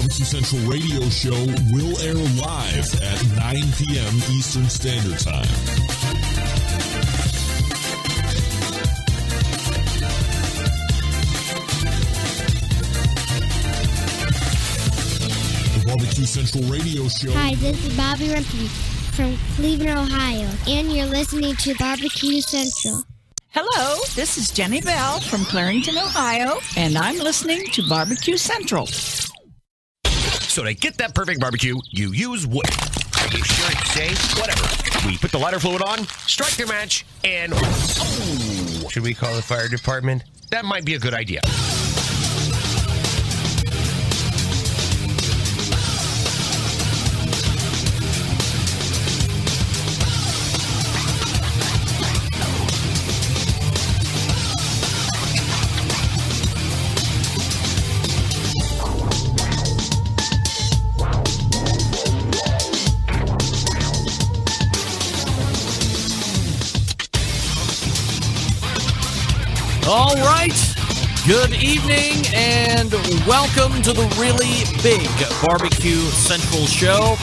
Barbecue Central radio show will air live at 9 p.m. Eastern Standard Time. The Barbecue Central radio show. Hi, this is Bobby Rimpey from Cleveland, Ohio, and you're listening to Barbecue Central. Hello, this is Jenny Bell from Clarington, Ohio, and I'm listening to Barbecue Central. So to get that perfect barbecue, you use wood. Are you sure it's safe? Whatever. We put the lighter fluid on, strike the match, and... Oh! Should we call the fire department? That might be a good idea. All right, good evening and welcome to the really big Barbecue Central show.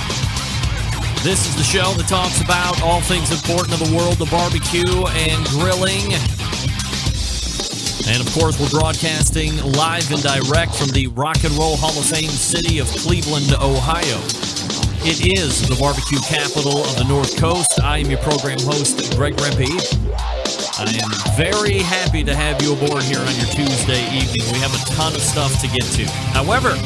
This is the show that talks about all things important in the world of barbecue and grilling. And of course, we're broadcasting live and direct from the Rock and Roll Hall of Fame city of Cleveland, Ohio. It is the barbecue capital of the North Coast. I am your program host, Greg Rempe. I am very happy to have you aboard here on your Tuesday evening. We have a ton of stuff to get to. However,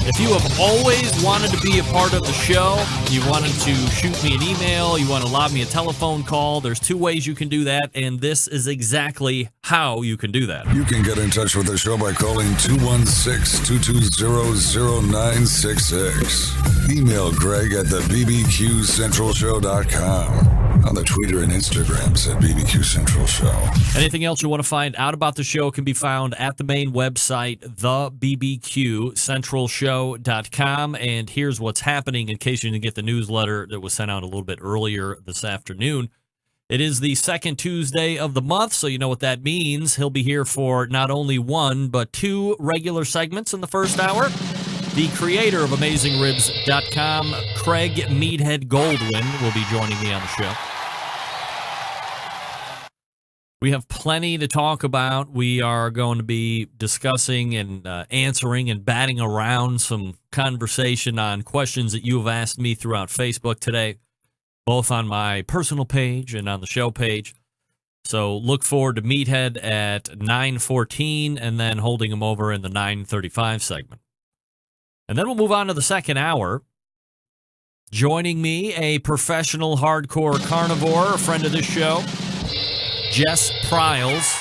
if you have always wanted to be a part of the show, you wanted to shoot me an email, you want to lob me a telephone call, there's two ways you can do that, and this is exactly how you can do that. You can get in touch with the show by calling 216-220-0966. Email Greg at the bbqcentralshow.com. On the Twitter and Instagrams at BBQ Central Show. Anything else you want to find out about the show can be found at the main website, thebbqcentralshow.com. And here's what's happening in case you didn't get the newsletter that was sent out a little bit earlier this afternoon. It is the second Tuesday of the month, so you know what that means. He'll be here for not only one, but two regular segments in the first hour. The creator of AmazingRibs.com, Craig Meathead Goldwyn, will be joining me on the show. We have plenty to talk about. We are going to be discussing and answering and batting around some conversation on questions that you have asked me throughout Facebook today, both on my personal page and on the show page. So look forward to Meathead at 9:14 and then holding him over in the 9:35 segment. And then we'll move on to the second hour. Joining me, a professional hardcore carnivore, a friend of this show, Jess Pryles,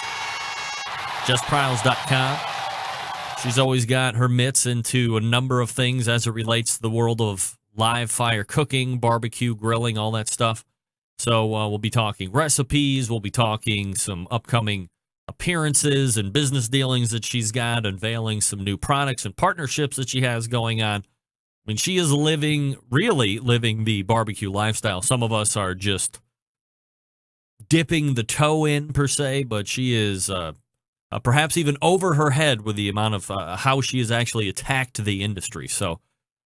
JessPryles.com. She's always got her mitts into a number of things as it relates to the world of live fire cooking, barbecue, grilling, all that stuff. So we'll be talking recipes. We'll be talking some upcoming appearances and business dealings that she's got, unveiling some new products and partnerships that she has going on. I mean, she is really living the barbecue lifestyle. Some of us are just dipping the toe in, per se, but she is perhaps even over her head with the amount of how she has actually attacked the industry. So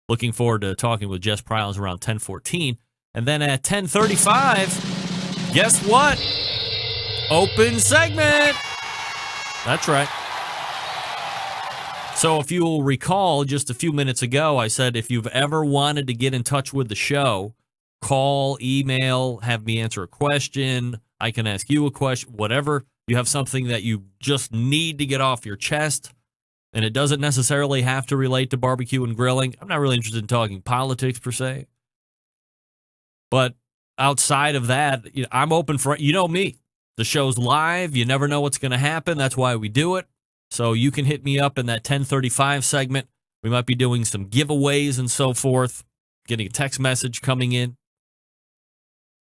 looking forward to talking with Jess Pryles around 10:14. And then at 10:35, guess what? Open segment. That's right. So if you'll recall, just a few minutes ago, I said if you've ever wanted to get in touch with the show, call, email, have me answer a question. I can ask you a question, whatever. You have something that you just need to get off your chest, and it doesn't necessarily have to relate to barbecue and grilling. I'm not really interested in talking politics, per se. But outside of that, I'm open for, you know me. The show's live. You never know what's going to happen. That's why we do it. So you can hit me up in that 10:35 segment. We might be doing some giveaways and so forth. Getting a text message coming in.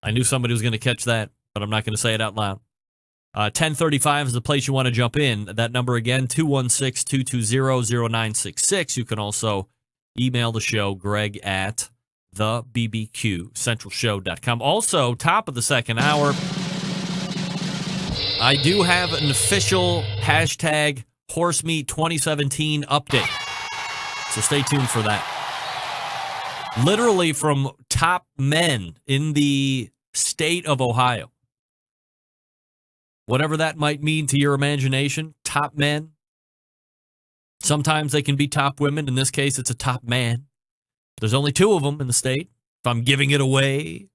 I knew somebody was going to catch that, but I'm not going to say it out loud. 10:35 is the place you want to jump in. That number again, 216-220-0966. You can also email the show, Greg at thebbqcentralshow.com. Also, top of the second hour, I do have an official hashtag HorseMeat 2017 update. So stay tuned for that. Literally from top men in the state of Ohio. Whatever that might mean to your imagination, top men. Sometimes they can be top women. In this case, it's a top man. There's only 2 of them in the state. If I'm giving it away.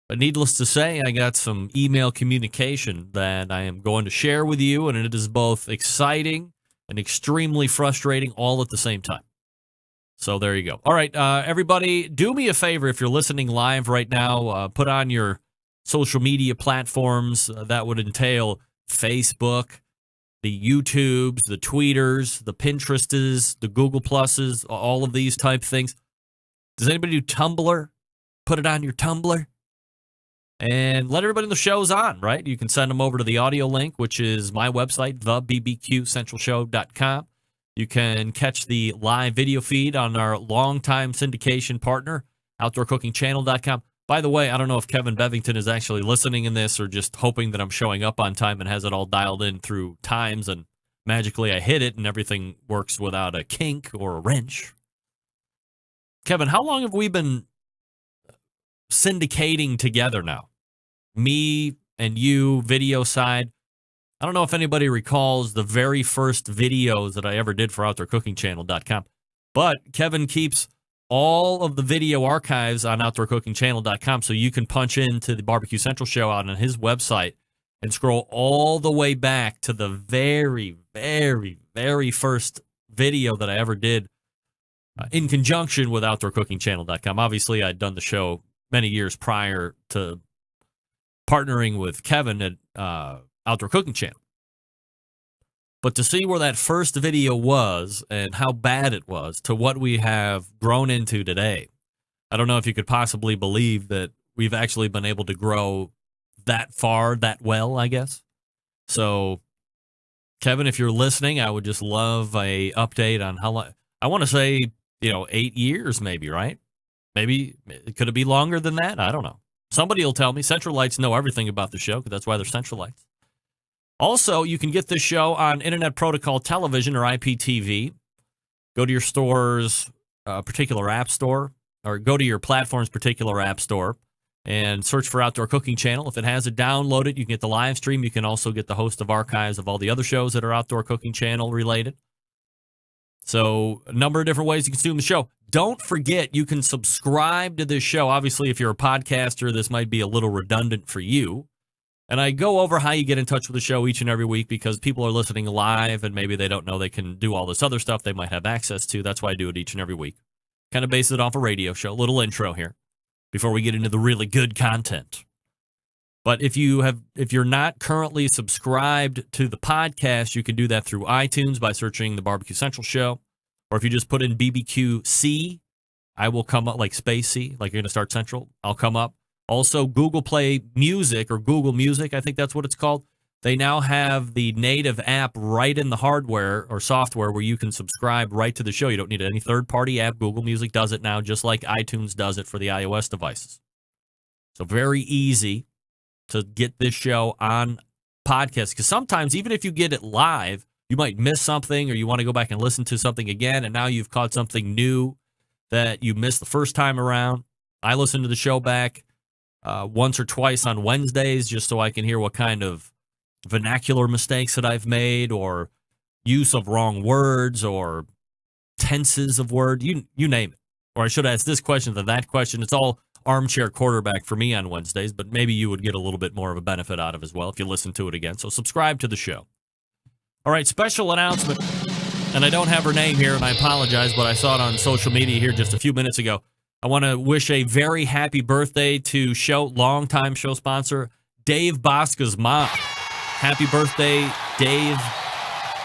But needless to say, I got some email communication that I am going to share with you, and it is both exciting and extremely frustrating all at the same time. So there you go. All right, everybody, do me a favor if you're listening live right now. Put on your social media platforms. That would entail Facebook, the YouTubes, the Tweeters, the Pinterests, the Google Pluses, all of these type things. Does anybody do Tumblr? Put it on your Tumblr. And let everybody know the show's on, right? You can send them over to the audio link, which is my website, thebbqcentralshow.com. You can catch the live video feed on our longtime syndication partner, outdoorcookingchannel.com. By the way, I don't know if Kevin Bevington is actually listening in this or just hoping that I'm showing up on time and has it all dialed in through times, and magically I hit it and everything works without a kink or a wrench. Kevin, how long have we been syndicating together now? Me and you, video side. I don't know if anybody recalls the very first videos that I ever did for OutdoorCookingChannel.com, but Kevin keeps all of the video archives on OutdoorCookingChannel.com, so you can punch into the Barbecue Central show out on his website and scroll all the way back to the very, very, very first video that I ever did in conjunction with OutdoorCookingChannel.com. Obviously, I'd done the show many years prior to partnering with Kevin at Outdoor Cooking Channel. But to see where that first video was and how bad it was to what we have grown into today, I don't know if you could possibly believe that we've actually been able to grow that far, that well, I guess. So, Kevin, if you're listening, I would just love a update on how long. I want to say, 8 years maybe, right? Maybe, could it be longer than that? I don't know. Somebody will tell me. Centralites know everything about the show because that's why they're Centralites. Also, you can get this show on Internet Protocol Television or IPTV. Go to your store's particular app store, or go to your platform's particular app store and search for Outdoor Cooking Channel. If it has it, download it. You can get the live stream. You can also get the host of archives of all the other shows that are Outdoor Cooking Channel related. So a number of different ways you can consume the show. Don't forget, you can subscribe to this show. Obviously, if you're a podcaster, this might be a little redundant for you. And I go over how you get in touch with the show each and every week because people are listening live and maybe they don't know they can do all this other stuff they might have access to. That's why I do it each and every week. Kind of base it off a radio show. Little intro here before we get into the really good content. But if you're not currently subscribed to the podcast, you can do that through iTunes by searching the Barbecue Central Show. Or if you just put in BBQC, I will come up, like space C, like you're going to start Central. I'll come up. Also, Google Play Music or Google Music, I think that's what it's called. They now have the native app right in the hardware or software where you can subscribe right to the show. You don't need any third-party app. Google Music does it now, just like iTunes does it for the iOS devices. So very easy to get this show on podcast. Because sometimes, even if you get it live, you might miss something or you want to go back and listen to something again, and now you've caught something new that you missed the first time around. I listen to the show back once or twice on Wednesdays just so I can hear what kind of vernacular mistakes that I've made or use of wrong words or tenses of words, you name it. Or I should ask this question than that question. It's all armchair quarterback for me on Wednesdays, but maybe you would get a little bit more of a benefit out of as well if you listen to it again. So subscribe to the show. All right, special announcement, and I don't have her name here, and I apologize, but I saw it on social media here just a few minutes ago. I want to wish a very happy birthday to longtime show sponsor, Dave Bosca's mom. Happy birthday, Dave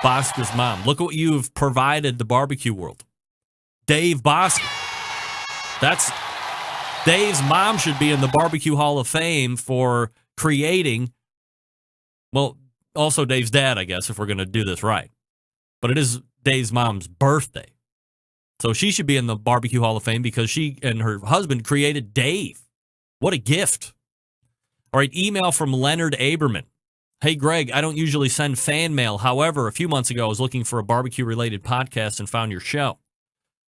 Bosca's mom. Look what you've provided the barbecue world. Dave Bosca. Dave's mom should be in the Barbecue Hall of Fame for creating, well, also Dave's dad, I guess, if we're going to do this right. But it is Dave's mom's birthday. So she should be in the Barbecue Hall of Fame because she and her husband created Dave. What a gift. All right, email from Leonard Aberman. Hey, Greg, I don't usually send fan mail. However, a few months ago, I was looking for a barbecue-related podcast and found your show.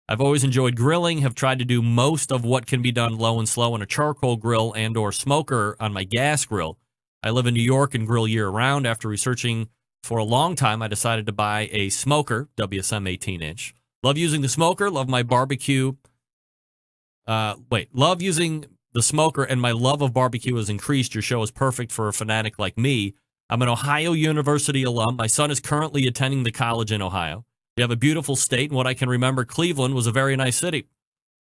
I've always enjoyed grilling, have tried to do most of what can be done low and slow on a charcoal grill and or smoker on my gas grill. I live in New York and grill year-round. After researching for a long time, I decided to buy a smoker, WSM 18-inch. Love using the smoker, love my barbecue. Love using the smoker, and my love of barbecue has increased. Your show is perfect for a fanatic like me. I'm an Ohio University alum. My son is currently attending the college in Ohio. We have a beautiful state, and what I can remember, Cleveland was a very nice city.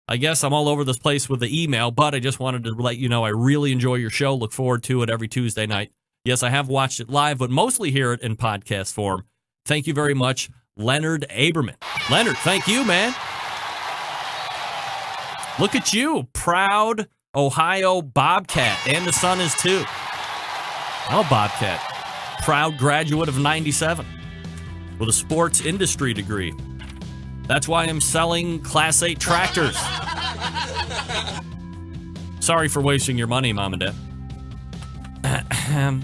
I guess I'm all over this place with the email, but I just wanted to let you know I really enjoy your show. Look forward to it every Tuesday night. Yes, I have watched it live, but mostly hear it in podcast form. Thank you very much, Leonard Aberman. Leonard, thank you, man. Look at you, proud Ohio Bobcat, and the son is too. I'm a Bobcat, proud graduate of 97 with a sports industry degree. That's why I'm selling Class 8 tractors. Sorry for wasting your money, Mom and Dad.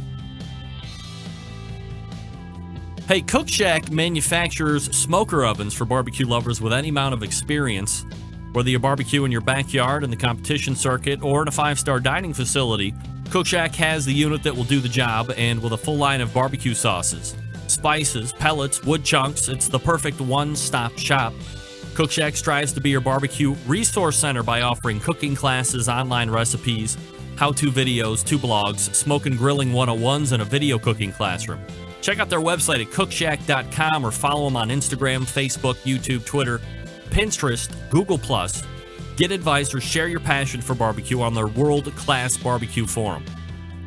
Hey, Cook Shack manufactures smoker ovens for barbecue lovers with any amount of experience. Whether you barbecue in your backyard, in the competition circuit, or in a 5-star dining facility, Cook Shack has the unit that will do the job, and with a full line of barbecue sauces, spices, pellets, wood chunks, it's the perfect one-stop shop. Cook Shack strives to be your barbecue resource center by offering cooking classes, online recipes, how-to videos, 2 blogs, smoke and grilling 101s, and a video cooking classroom. Check out their website at cookshack.com or follow them on Instagram, Facebook, YouTube, Twitter, Pinterest, Google+. Get advice or share your passion for barbecue on their world-class barbecue forum.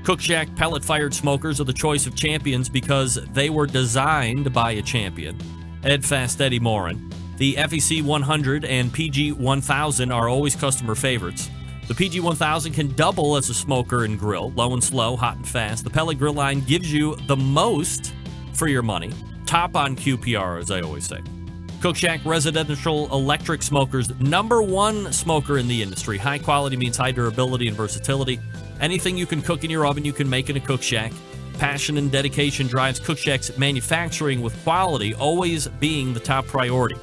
Cook Shack pellet-fired smokers are the choice of champions because they were designed by a champion, Ed Fast Eddie Morin. The FEC 100 and PG 1000 are always customer favorites. The PG 1000 can double as a smoker and grill, low and slow, hot and fast. The pellet grill line gives you the most for your money. Top on QPR, as I always say. Cook Shack Residential Electric Smokers, #1 smoker in the industry. High quality means high durability and versatility. Anything you can cook in your oven, you can make in a Cook Shack. Passion and dedication drives Cook Shack's manufacturing, with quality always being the top priority.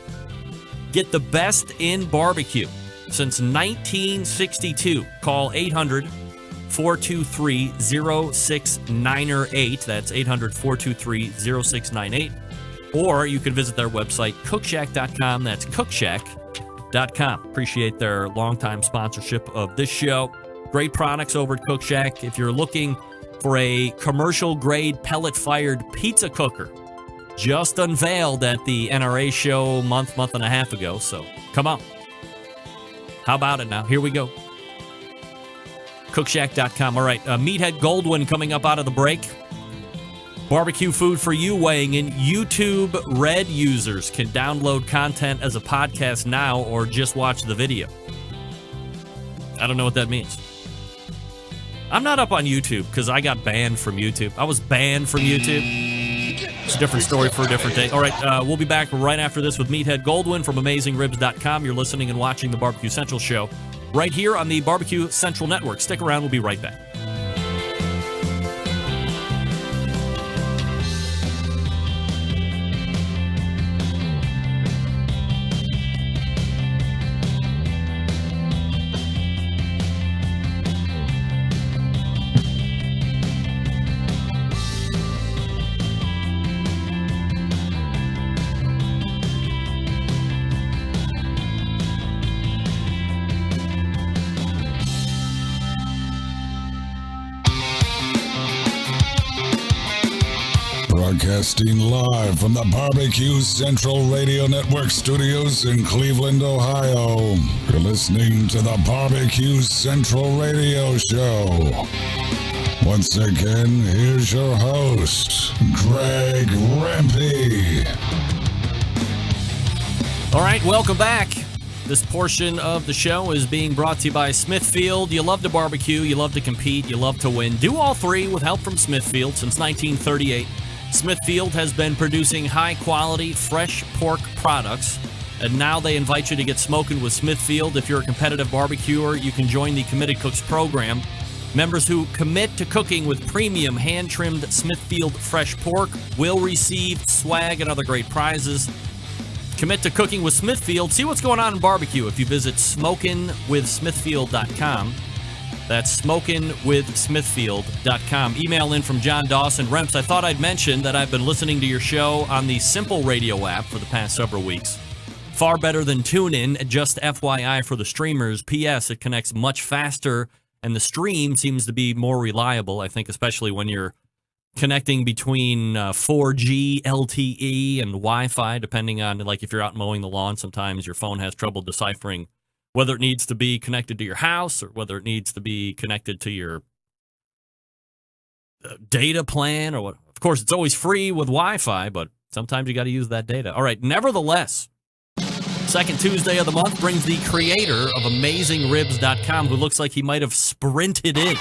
Get the best in barbecue since 1962. Call 800-423-0698. That's 800-423-0698. Or you can visit their website, cookshack.com. That's cookshack.com. Appreciate their longtime sponsorship of this show. Great products over at Cook Shack. If you're looking for a commercial-grade pellet-fired pizza cooker, just unveiled at the NRA show month and a half ago. So come on. How about it now? Here we go. Cookshack.com. All right, Meathead Goldwyn coming up out of the break. Barbecue food for you weighing in. YouTube Red users can download content as a podcast now or just watch the video. I don't know what that means. I'm not up on YouTube because I got banned from YouTube. I was banned from YouTube. It's a different story for a different day. All right, we'll be back right after this with Meathead Goldwyn from AmazingRibs.com. You're listening and watching the Barbecue Central show right here on the Barbecue Central Network. Stick around. We'll be right back. Broadcasting live from the Barbecue Central Radio Network studios in Cleveland, Ohio. You're listening to the Barbecue Central Radio Show. Once again, here's your host, Greg Rempe. All right, welcome back. This portion of the show is being brought to you by Smithfield. You love to barbecue, you love to compete, you love to win. Do all three with help from Smithfield since 1938. Smithfield has been producing high-quality, fresh pork products, and now they invite you to get smoking with Smithfield. If you're a competitive barbecuer, you can join the Committed Cooks program. Members who commit to cooking with premium hand-trimmed Smithfield fresh pork will receive swag and other great prizes. Commit to cooking with Smithfield. See what's going on in barbecue if you visit smokinwithsmithfield.com. That's smokinwithsmithfield.com. Email in from John Dawson. Remps, I thought I'd mention that I've been listening to your show on the Simple Radio app for the past several weeks. Far better than TuneIn, just FYI for the streamers. P.S. It connects much faster, and the stream seems to be more reliable, I think, especially when you're connecting between 4G, LTE, and Wi-Fi, depending on, like, if you're out mowing the lawn, sometimes your phone has trouble deciphering whether it needs to be connected to your house or whether it needs to be connected to your data plan or what. Of course, it's always free with Wi-Fi, but sometimes you got to use that data. All right, nevertheless, second Tuesday of the month brings the creator of AmazingRibs.com, who looks like he might have sprinted in.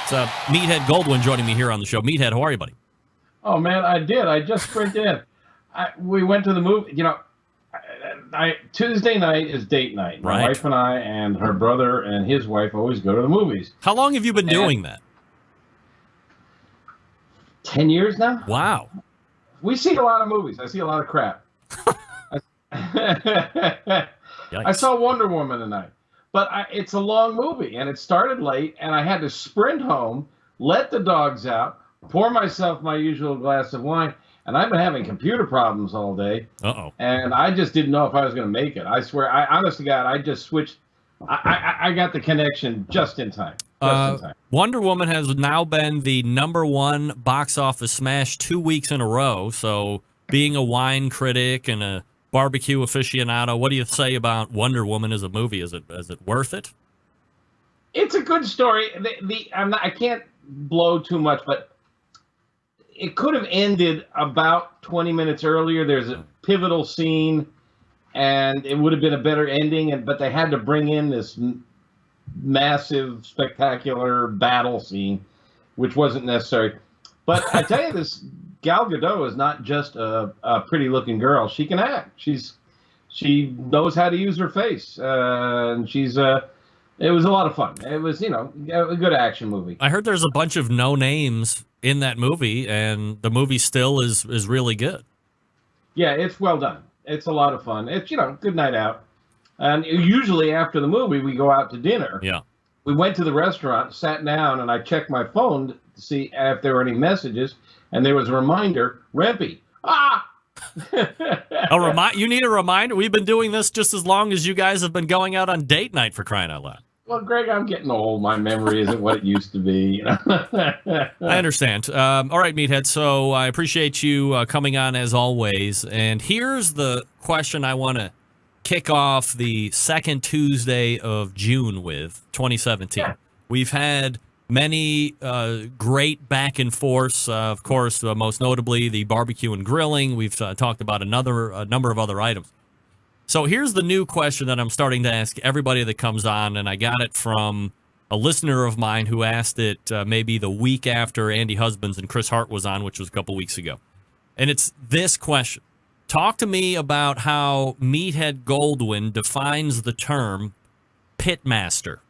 It's Meathead Goldwyn joining me here on the show. Meathead, how are you, buddy? Oh, man, I did. I just sprinted in. We went to the movie. You know, Tuesday night is date night. My wife and I and her brother and his wife always go to the movies. How long have you been doing that? 10 years now. Wow. We see a lot of movies. I see a lot of crap. I saw Wonder Woman tonight. But it's a long movie, and it started late, and I had to sprint home, let the dogs out, pour myself my usual glass of wine, and I've been having computer problems all day. Uh-oh. And I just didn't know if I was going to make it. I swear, honest to God, I just switched. I got the connection just in time. Wonder Woman has now been the #1 box office smash 2 weeks in a row. So being a wine critic and a barbecue aficionado, what do you say about Wonder Woman as a movie? Is it worth it? It's a good story. I can't blow too much, but it could have ended about 20 minutes earlier. There's a pivotal scene, and it would have been a better ending. But they had to bring in this massive, spectacular battle scene, which wasn't necessary. But I tell you, this Gal Gadot is not just a pretty-looking girl. She can act. She knows how to use her face, and it was a lot of fun. It was, a good action movie. I heard there's a bunch of no names in that movie, and the movie still is really good. Yeah, it's well done. It's a lot of fun. It's, good night out. And usually after the movie, we go out to dinner. Yeah. We went to the restaurant, sat down, and I checked my phone to see if there were any messages, and there was a reminder, Rempy. You need a reminder? We've been doing this just as long as you guys have been going out on date night, for crying out loud. Well, Greg, I'm getting old. My memory isn't what it used to be. I understand. All right, Meathead. So I appreciate you coming on as always. And here's the question I want to kick off the second Tuesday of June with 2017. Yeah. We've had many great back and forths. Of course, most notably the barbecue and grilling. We've talked about a number of other items. So here's the new question that I'm starting to ask everybody that comes on, and I got it from a listener of mine who asked it maybe the week after Andy Husbands and Chris Hart was on, which was a couple weeks ago. And it's this question. Talk to me about how Meathead Goldwyn defines the term pitmaster.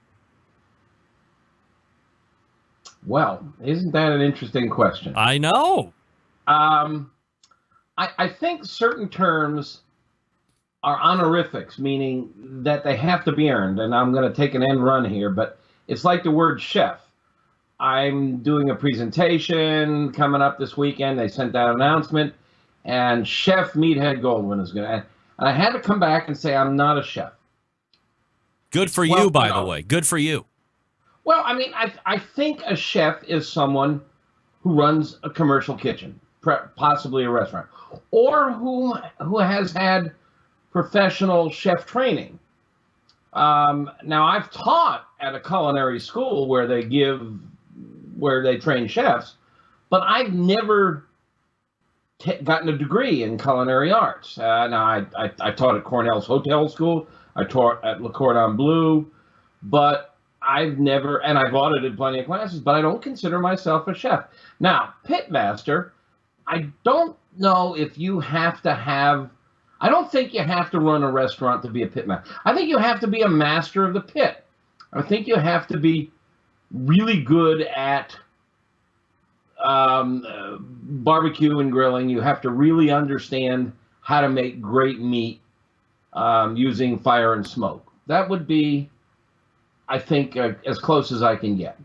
Well, isn't that an interesting question? I know. I think certain terms are honorifics, meaning that they have to be earned. And I'm going to take an end run here, but it's like the word chef. I'm doing a presentation coming up this weekend. They sent out an announcement, and Chef Meathead Goldwyn is going to. And I had to come back and say I'm not a chef. Good for you, by the way. Good for you. Well, I mean, I think a chef is someone who runs a commercial kitchen, possibly a restaurant, or who has had professional chef training. Now, I've taught at a culinary school where they train chefs, but I've never gotten a degree in culinary arts. Now, I taught at Cornell's Hotel School. I taught at Le Cordon Bleu, but I've audited plenty of classes, but I don't consider myself a chef. Now, pitmaster, I don't know if you have to have. I don't think you have to run a restaurant to be a pitmaster. I think you have to be a master of the pit. I think you have to be really good at barbecue and grilling. You have to really understand how to make great meat using fire and smoke. That would be, I think, as close as I can get.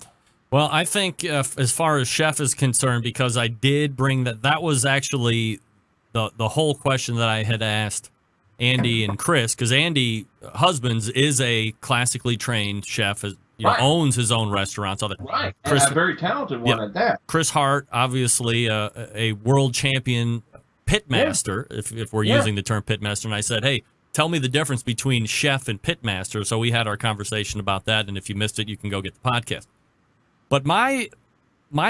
Well, I think as far as chef is concerned, because I did bring that was actually the whole question that I had asked Andy and Chris, because Andy Husbands is a classically trained chef, owns his own restaurants. Right, Chris, and a very talented one at that. Chris Hart, obviously a world champion pitmaster, if we're using the term pitmaster. And I said, hey, tell me the difference between chef and pitmaster. So we had our conversation about that, and if you missed it, you can go get the podcast. But my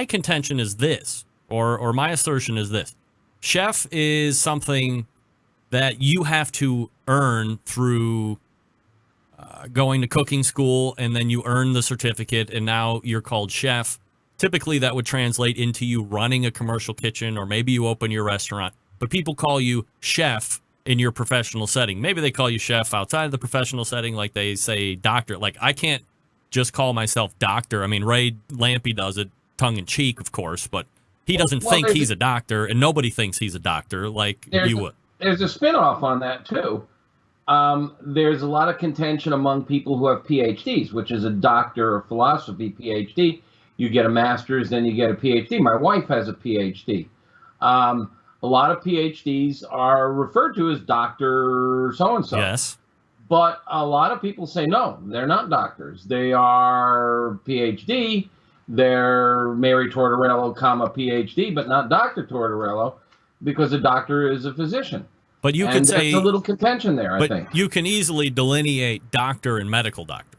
contention is this, or my assertion is this. Chef is something that you have to earn through going to cooking school, and then you earn the certificate, and now you're called chef. Typically, that would translate into you running a commercial kitchen, or maybe you open your restaurant. But people call you chef in your professional setting. Maybe they call you chef outside of the professional setting, like they say doctor. Like, I can't just call myself doctor. I mean, Ray Lampy does it tongue-in-cheek, of course, but he doesn't think he's a doctor, and nobody thinks he's a doctor like you would. There's a spin-off on that, too. There's a lot of contention among people who have PhDs, which is a doctor of philosophy PhD. You get a master's, then you get a PhD. My wife has a PhD. A lot of PhDs are referred to as Dr. So-and-so. Yes. But a lot of people say, no, they're not doctors. They are PhD. They're Mary Tortorello, PhD, but not Dr. Tortorello, because a doctor is a physician. But you can say there's a little contention there, I think. But you can easily delineate doctor and medical doctor.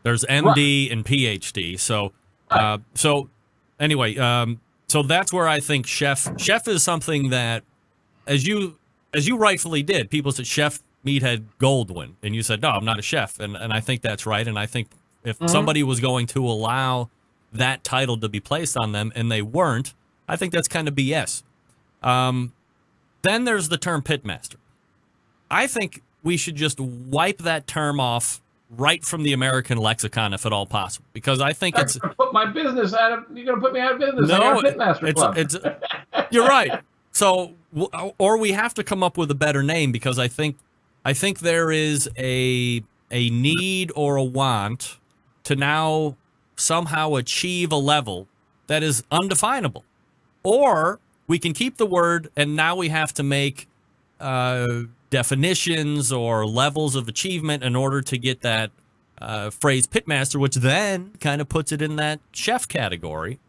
There's MD and PhD. So, anyway, so that's where I think chef is something that, as you rightfully did, people said chef Meathead Goldwyn, and you said, no, I'm not a chef, and I think that's right. And I think if somebody was going to allow that title to be placed on them and they weren't, I think that's kind of BS. Then there's the term pitmaster. I think we should just wipe that term off right from the American lexicon, if at all possible, because I think it's put my business out of. You're going to put me out of business. No, I got a pitmaster club. You're right. So, or we have to come up with a better name, because I think there is a need or a want to now somehow achieve a level that is undefinable. Or we can keep the word, and now we have to make definitions or levels of achievement in order to get that phrase pitmaster, which then kind of puts it in that chef category.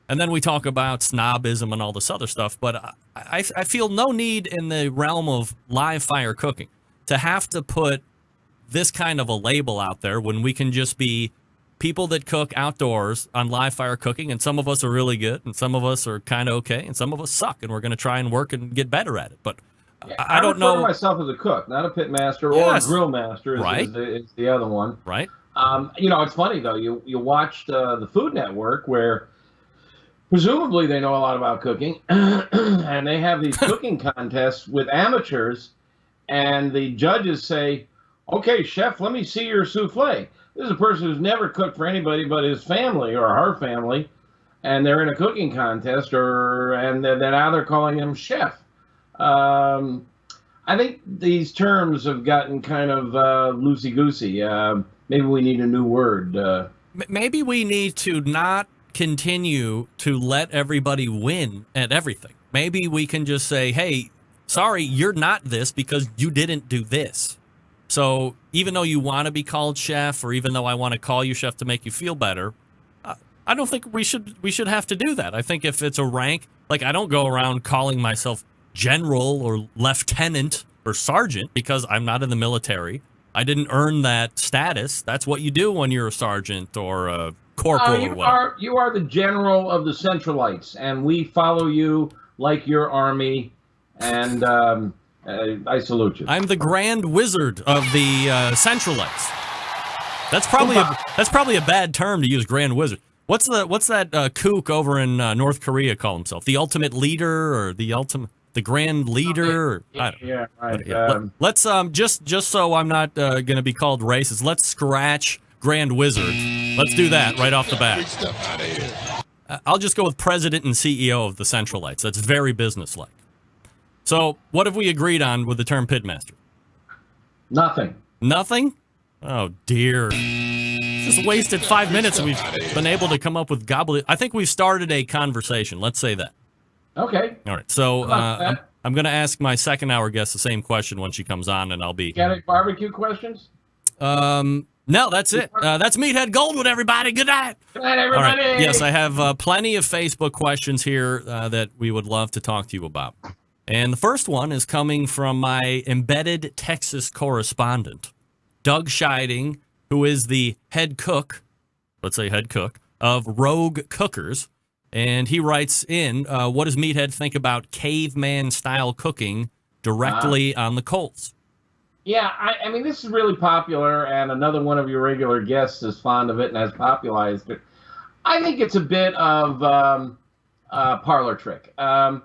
And then we talk about snobism and all this other stuff. But I feel no need in the realm of live fire cooking to have to put this kind of a label out there when we can just be people that cook outdoors on live fire cooking, and some of us are really good, and some of us are kind of okay, and some of us suck, and we're going to try and work and get better at it. But I don't know. I refer to myself as a cook, not a pitmaster or a grill master. Is the other one. Right. It's funny though. You watched the Food Network, where presumably they know a lot about cooking, and they have these cooking contests with amateurs, and the judges say, "Okay, chef, let me see your souffle." This is a person who's never cooked for anybody but his family or her family, and they're in a cooking contest, and now they're calling him chef. I think these terms have gotten kind of loosey-goosey. Maybe we need a new word. Maybe we need to not continue to let everybody win at everything. Maybe we can just say, hey, sorry, you're not this because you didn't do this. So even though you want to be called chef, or even though I want to call you chef to make you feel better, I don't think we should have to do that. I think if it's a rank, like I don't go around calling myself general or lieutenant or sergeant because I'm not in the military. I didn't earn that status. That's what you do when you're a sergeant or a corporal or whatever. You are the general of the Centralites, and we follow you like your army, and I salute you. I'm the Grand Wizard of the Centralites. That's probably a bad term to use, Grand Wizard. What's that kook over in North Korea call himself? The ultimate leader, or the grand leader? Yeah, right. Let's just so I'm not going to be called racist, let's scratch Grand Wizard. Let's do that right off the bat. I'll just go with President and CEO of the Centralites. That's very businesslike. So, what have we agreed on with the term Pitmaster? Nothing. Nothing? Oh, dear. Just wasted 5 minutes and we've been able to come up with gobbledygook. I think we've started a conversation. Let's say that. Okay. All right. So, I'm going to ask my second hour guest the same question when she comes on, and I'll be... Got any barbecue questions? No, that's it. That's Meathead Goldwyn, everybody. Good night. Good night, everybody. All right. Yes, I have plenty of Facebook questions here that we would love to talk to you about. And the first one is coming from my embedded Texas correspondent, Doug Scheiding, who is the head cook, let's say head cook, of Rogue Cookers. And he writes in, what does Meathead think about caveman-style cooking directly on the coals? Yeah, I mean, this is really popular, and another one of your regular guests is fond of it and has popularized it. I think it's a bit of parlor trick. To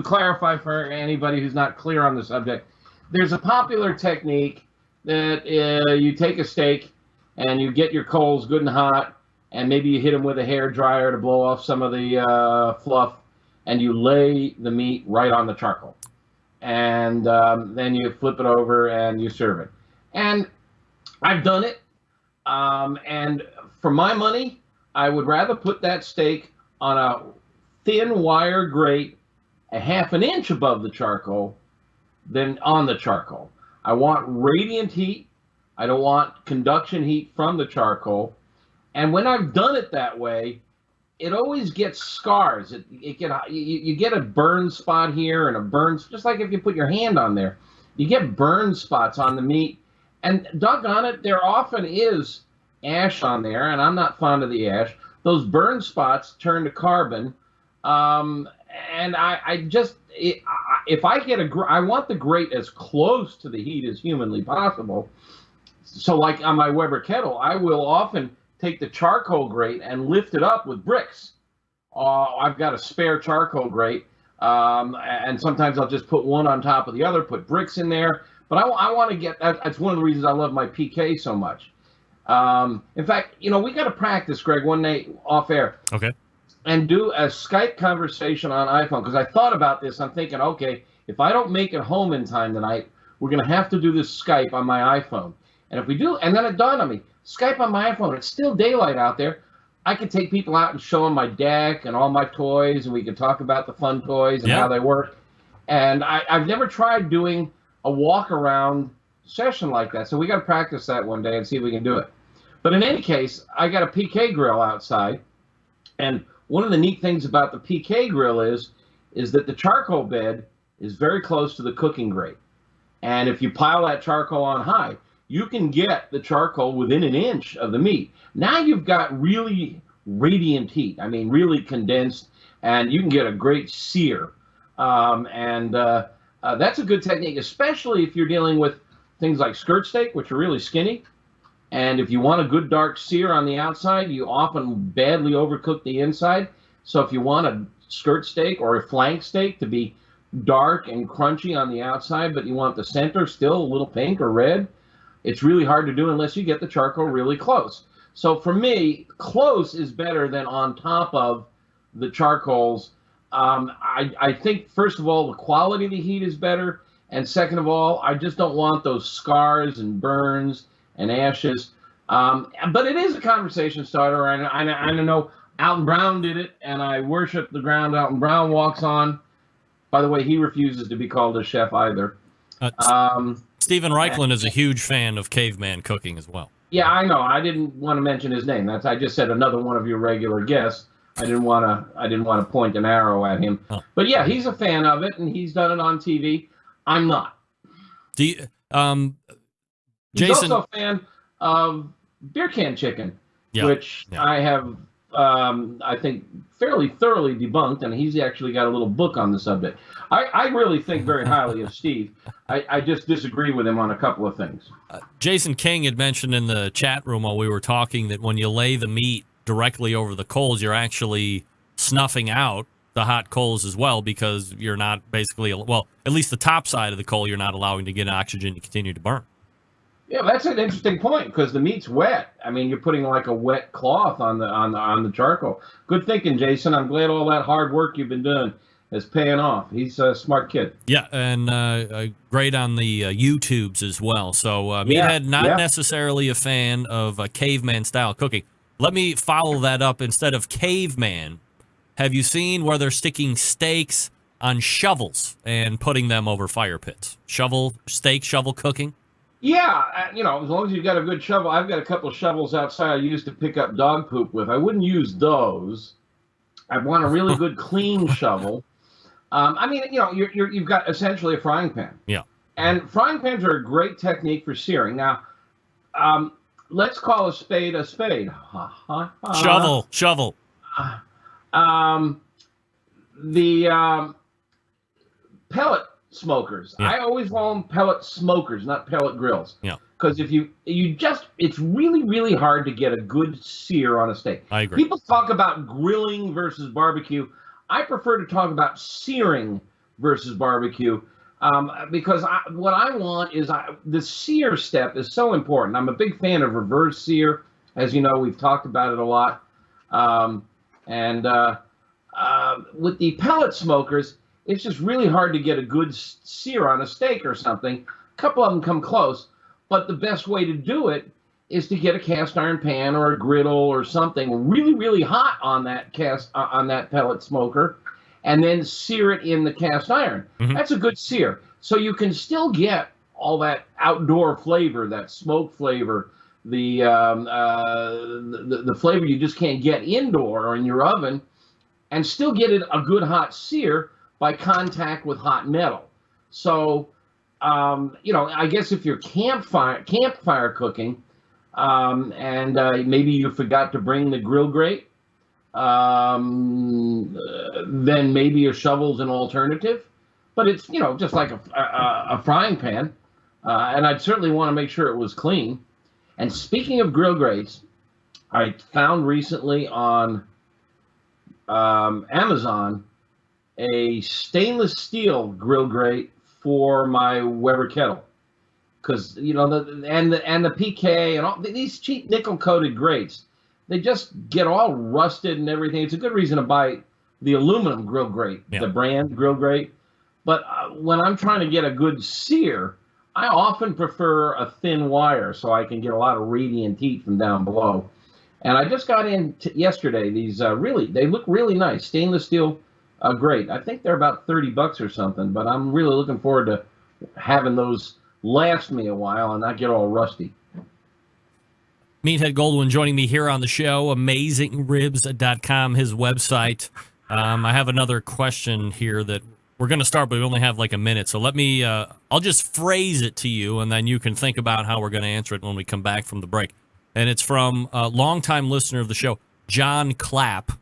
clarify for anybody who's not clear on the subject, there's a popular technique that you take a steak and you get your coals good and hot, and maybe you hit them with a hair dryer to blow off some of the fluff, and you lay the meat right on the charcoal. And then you flip it over and you serve it. And I've done it. And for my money, I would rather put that steak on a thin wire grate a half an inch above the charcoal than on the charcoal. I want radiant heat. I don't want conduction heat from the charcoal. And when I've done it that way, it always gets scars. You get a burn spot here and a burn, just like if you put your hand on there, you get burn spots on the meat. And doggone it, there often is ash on there, and I'm not fond of the ash. Those burn spots turn to carbon, and if I get I want the grate as close to the heat as humanly possible. So like on my Weber kettle, I will often take the charcoal grate and lift it up with bricks. I've got a spare charcoal grate, and sometimes I'll just put one on top of the other, put bricks in there. But I want to get, that's one of the reasons I love my PK so much. In fact, we got to practice, Greg, one night off air. Okay. And do a Skype conversation on iPhone, because I thought about this. I'm thinking, okay, if I don't make it home in time tonight, we're going to have to do this Skype on my iPhone. And if we do, and then it dawned on me, Skype on my iPhone, it's still daylight out there. I could take people out and show them my deck and all my toys, and we could talk about the fun toys and how they work. And I've never tried doing a walk-around session like that, so we got to practice that one day and see if we can do it. But in any case, I got a PK grill outside, and one of the neat things about the PK grill is that the charcoal bed is very close to the cooking grate. And if you pile that charcoal on high, you can get the charcoal within an inch of the meat. Now you've got really radiant heat. I mean, really condensed, and you can get a great sear. That's a good technique, especially if you're dealing with things like skirt steak, which are really skinny. And if you want a good dark sear on the outside, you often badly overcook the inside. So if you want a skirt steak or a flank steak to be dark and crunchy on the outside, but you want the center still a little pink or red, it's really hard to do unless you get the charcoal really close. So for me, close is better than on top of the charcoals. I think, first of all, the quality of the heat is better. And second of all, I just don't want those scars and burns and ashes. But it is a conversation starter. I know Alton Brown did it, and I worship the ground Alton Brown walks on. By the way, he refuses to be called a chef either. Stephen Reichlin is a huge fan of caveman cooking as well. Yeah, I know. I didn't want to mention his name. I just said another one of your regular guests. I didn't want to point an arrow at him. Oh. But yeah, he's a fan of it, and he's done it on TV. I'm not. Do you, Jason? He's also a fan of beer can chicken, which I have, I think, fairly thoroughly debunked, and he's actually got a little book on the subject. I really think very highly of Steve. I just disagree with him on a couple of things. Jason King had mentioned in the chat room while we were talking that when you lay the meat directly over the coals, you're actually snuffing out the hot coals as well, because you're not basically, well, at least the top side of the coal, you're not allowing to get oxygen to continue to burn. Yeah, that's an interesting point because the meat's wet. I mean, you're putting like a wet cloth on the charcoal. Good thinking, Jason. I'm glad all that hard work you've been doing is paying off. He's a smart kid. Yeah, and great on the YouTubes as well. So Meathead, not necessarily a fan of caveman style cooking. Let me follow that up. Instead of caveman, have you seen where they're sticking steaks on shovels and putting them over fire pits? Shovel cooking? Yeah, as long as you've got a good shovel. I've got a couple of shovels outside I use to pick up dog poop with. I wouldn't use those. I want a really good clean shovel. You've got essentially a frying pan. Yeah. And frying pans are a great technique for searing. Now, let's call a spade a spade. Shovel. The pellet smokers. Yeah. I always call them pellet smokers, not pellet grills. Yeah. Because if it's really, really hard to get a good sear on a steak. I agree. People talk about grilling versus barbecue. I prefer to talk about searing versus barbecue because what I want is the sear step is so important. I'm a big fan of reverse sear. As you know, we've talked about it a lot. With the pellet smokers, it's just really hard to get a good sear on a steak or something. A couple of them come close, but the best way to do it is to get a cast iron pan or a griddle or something really, really hot on that pellet smoker, and then sear it in the cast iron. Mm-hmm. That's a good sear. So you can still get all that outdoor flavor, that smoke flavor, the flavor you just can't get indoor or in your oven, and still get it a good hot sear by contact with hot metal. So, I guess if you're campfire cooking, and maybe you forgot to bring the grill grate, then maybe a shovel's an alternative. But it's, just like a frying pan. And I'd certainly want to make sure it was clean. And speaking of grill grates, I found recently on Amazon a stainless steel grill grate for my Weber kettle. Because, the PK and all these cheap nickel-coated grates, they just get all rusted and everything. It's a good reason to buy the aluminum grill grate, the brand grill grate. But when I'm trying to get a good sear, I often prefer a thin wire so I can get a lot of radiant heat from down below. And I just got in yesterday. These they look really nice, stainless steel grate. I think they're about $30 or something, but I'm really looking forward to having those last me a while and not get all rusty. Meathead Goldwyn joining me here on the show, AmazingRibs.com, his website. I have another question here that we're going to start, but we only have like a minute. So let me, I'll just phrase it to you, and then you can think about how we're going to answer it when we come back from the break. And it's from a longtime listener of the show, John Clapp.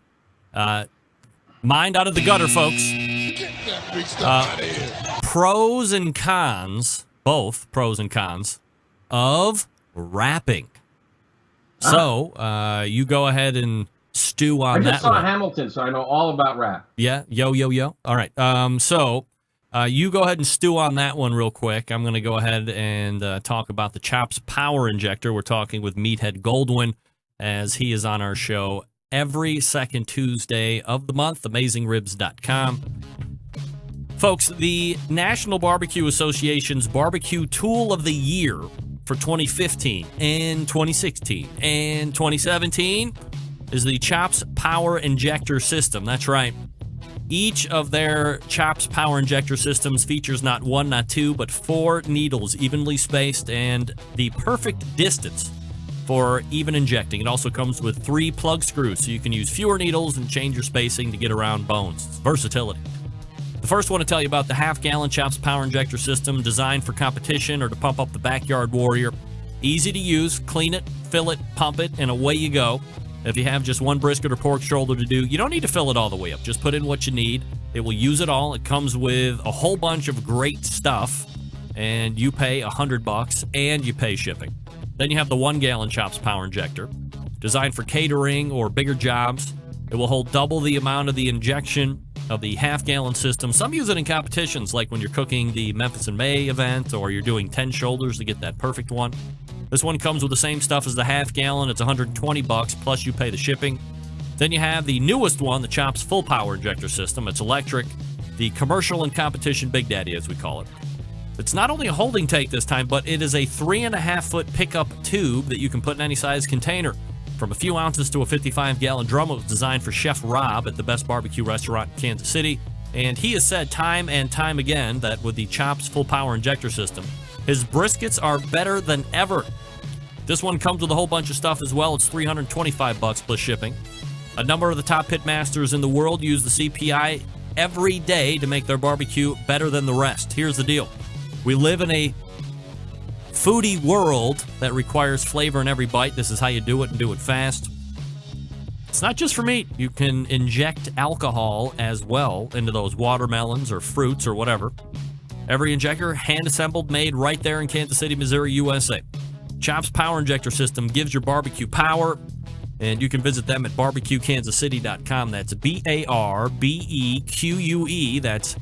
Mind out of the gutter, folks. Pros and cons, both pros and cons, of wrapping. So you go ahead and stew on that. I just saw Hamilton, so I know all about rap. Yeah, yo. All right. So you go ahead and stew on that one real quick. I'm going to go ahead and talk about the Chops Power Injector. We're talking with Meathead Goldwyn, as he is on our show every second Tuesday of the month, AmazingRibs.com. Folks, the National Barbecue Association's Barbecue Tool of the Year for 2015 and 2016 and 2017 is the Chops Power Injector System. That's right. Each of their Chops Power Injector systems features not one, not two, but 4 needles evenly spaced and the perfect distance for even injecting. It also comes with 3 plug screws, so you can use fewer needles and change your spacing to get around bones. It's versatility. The first one to tell you about the half-gallon Chops Power Injector System, designed for competition or to pump up the backyard warrior. Easy to use, clean it, fill it, pump it, and away you go. If you have just one brisket or pork shoulder to do, you don't need to fill it all the way up. Just put in what you need. It will use it all. It comes with a whole bunch of great stuff, and you pay $100 and you pay shipping. Then you have the 1-gallon Chops Power Injector, designed for catering or bigger jobs. It will hold double the amount of the injection of the half-gallon system. Some use it in competitions, like when you're cooking the Memphis and May event, or you're doing 10 shoulders to get that perfect one. This one comes with the same stuff as the half gallon. It's $120 plus you pay the shipping. Then you have the newest one, the Chops full power injector system. It's electric, the commercial and competition Big Daddy, as we call it. It's not only a holding tank this time, but it is a 3.5-foot pickup tube that you can put in any size container. From a few ounces to a 55-gallon drum. It was designed for Chef Rob at the Best Barbecue Restaurant in Kansas City. And he has said time and time again that with the Chops full power injector system, his briskets are better than ever. This one comes with a whole bunch of stuff as well. It's $325 plus shipping. A number of the top pitmasters in the world use the CPI every day to make their barbecue better than the rest. Here's the deal. We live in a foodie world that requires flavor in every bite. This is how you do it and do it fast. It's not just for meat. You can inject alcohol as well into those watermelons or fruits or whatever. Every injector hand-assembled, made right there in Kansas City, Missouri, USA. Chops Power Injector System gives your barbecue power, and you can visit them at barbecuekansascity.com. That's B-A-R-B-E-Q-U-E. That's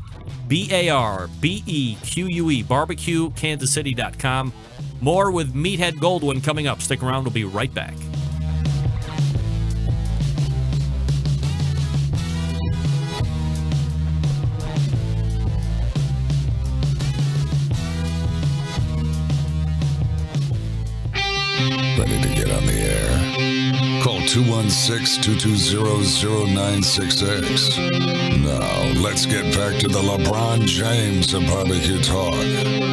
B-A-R-B-E-Q-U-E, barbecuekansascity.com. More with Meathead Goldwyn coming up. Stick around. We'll be right back. Ready to get on the air? Call 216-220-0966. Now, let's get back to the LeBron James of barbecue talk.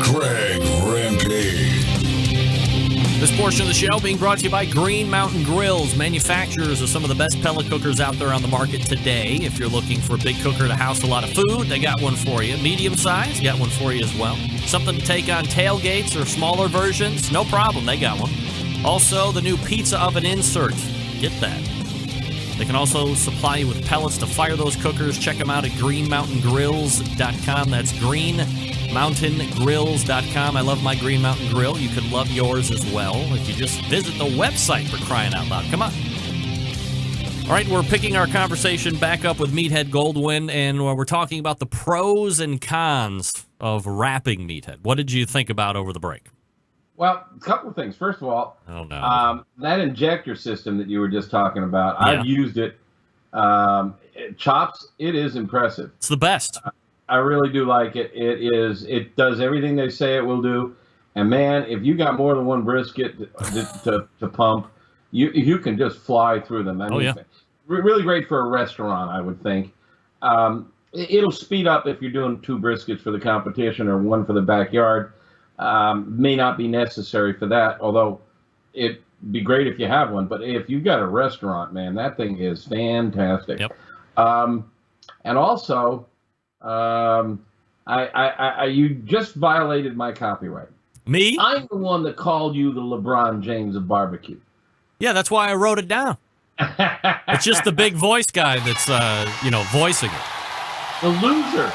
Greg Rempe. This portion of the show being brought to you by Green Mountain Grills, manufacturers of some of the best pellet cookers out there on the market today. If you're looking for a big cooker to house a lot of food, they got one for you. Medium size, got one for you as well. Something to take on tailgates or smaller versions, no problem, they got one. Also, the new pizza oven insert. Get that. They can also supply you with pellets to fire those cookers. Check them out at greenmountaingrills.com. That's greenmountaingrills.com. I love my Green Mountain Grill. You could love yours as well if you just visit the website, for crying out loud. Come on. All right, we're picking our conversation back up with Meathead Goldwyn, and we're talking about the pros and cons of wrapping Meathead. What did you think about over the break? Well, a couple of things. First of all, that injector system that you were just talking about, yeah. I've used it. Chops, it is impressive. It's the best. I really do like it. It does everything they say it will do. And man, if you got more than one brisket to pump, you can just fly through them. I mean, really great for a restaurant, I would think. It'll speed up if you're doing 2 briskets for the competition or 1 for the backyard. May not be necessary for that, although it'd be great if you have one. But if you've got a restaurant, man, that thing is fantastic. Yep. And also, you just violated my copyright. Me? I'm the one that called you the LeBron James of barbecue. Yeah, that's why I wrote it down. It's just the big voice guy that's, voicing it. The loser.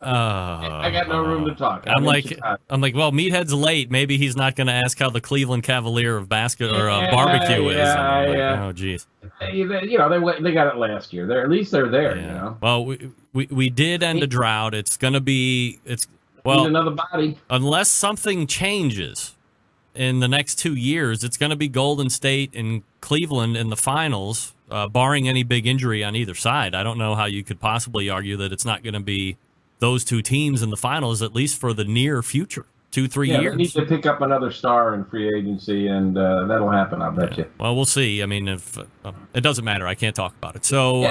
Oh. I got no room to talk. I'm like, well, Meathead's late. Maybe he's not going to ask how the Cleveland Cavalier of barbecue is. Oh, geez. They got it last year. At least they're there. Yeah. Well, we did end a drought. It's going to be need another body. Unless something changes in the next 2 years, it's going to be Golden State and Cleveland in the finals. Barring any big injury on either side, I don't know how you could possibly argue that it's not going to be those 2 teams in the finals, at least for the near future, 2-3 years. They need to pick up another star in free agency, and that'll happen, I bet you. Well, we'll see. I mean, if it doesn't matter. I can't talk about it. So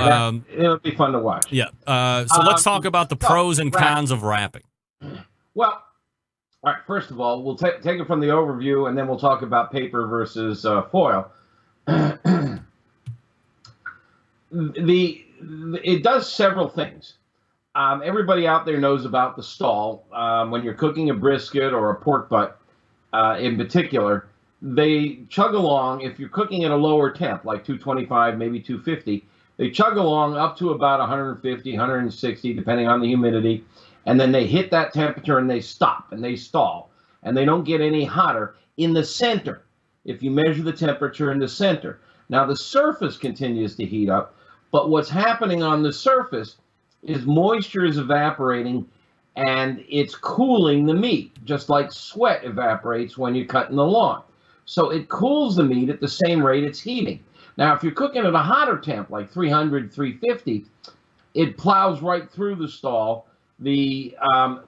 it'll be fun to watch. Yeah. So let's talk about the pros and cons of wrapping. Well, all right. First of all, we'll take it from the overview, and then we'll talk about paper versus foil. It does several things. Everybody out there knows about the stall. When you're cooking a brisket or a pork butt, in particular, they chug along. If you're cooking at a lower temp, like 225, maybe 250, they chug along up to about 150, 160, depending on the humidity, and then they hit that temperature and they stop and they stall, and they don't get any hotter in the center. If you measure the temperature in the center, now the surface continues to heat up. But what's happening on the surface is moisture is evaporating, and it's cooling the meat, just like sweat evaporates when you're cutting the lawn. So it cools the meat at the same rate it's heating. Now, if you're cooking at a hotter temp, like 300, 350, it plows right through the stall. The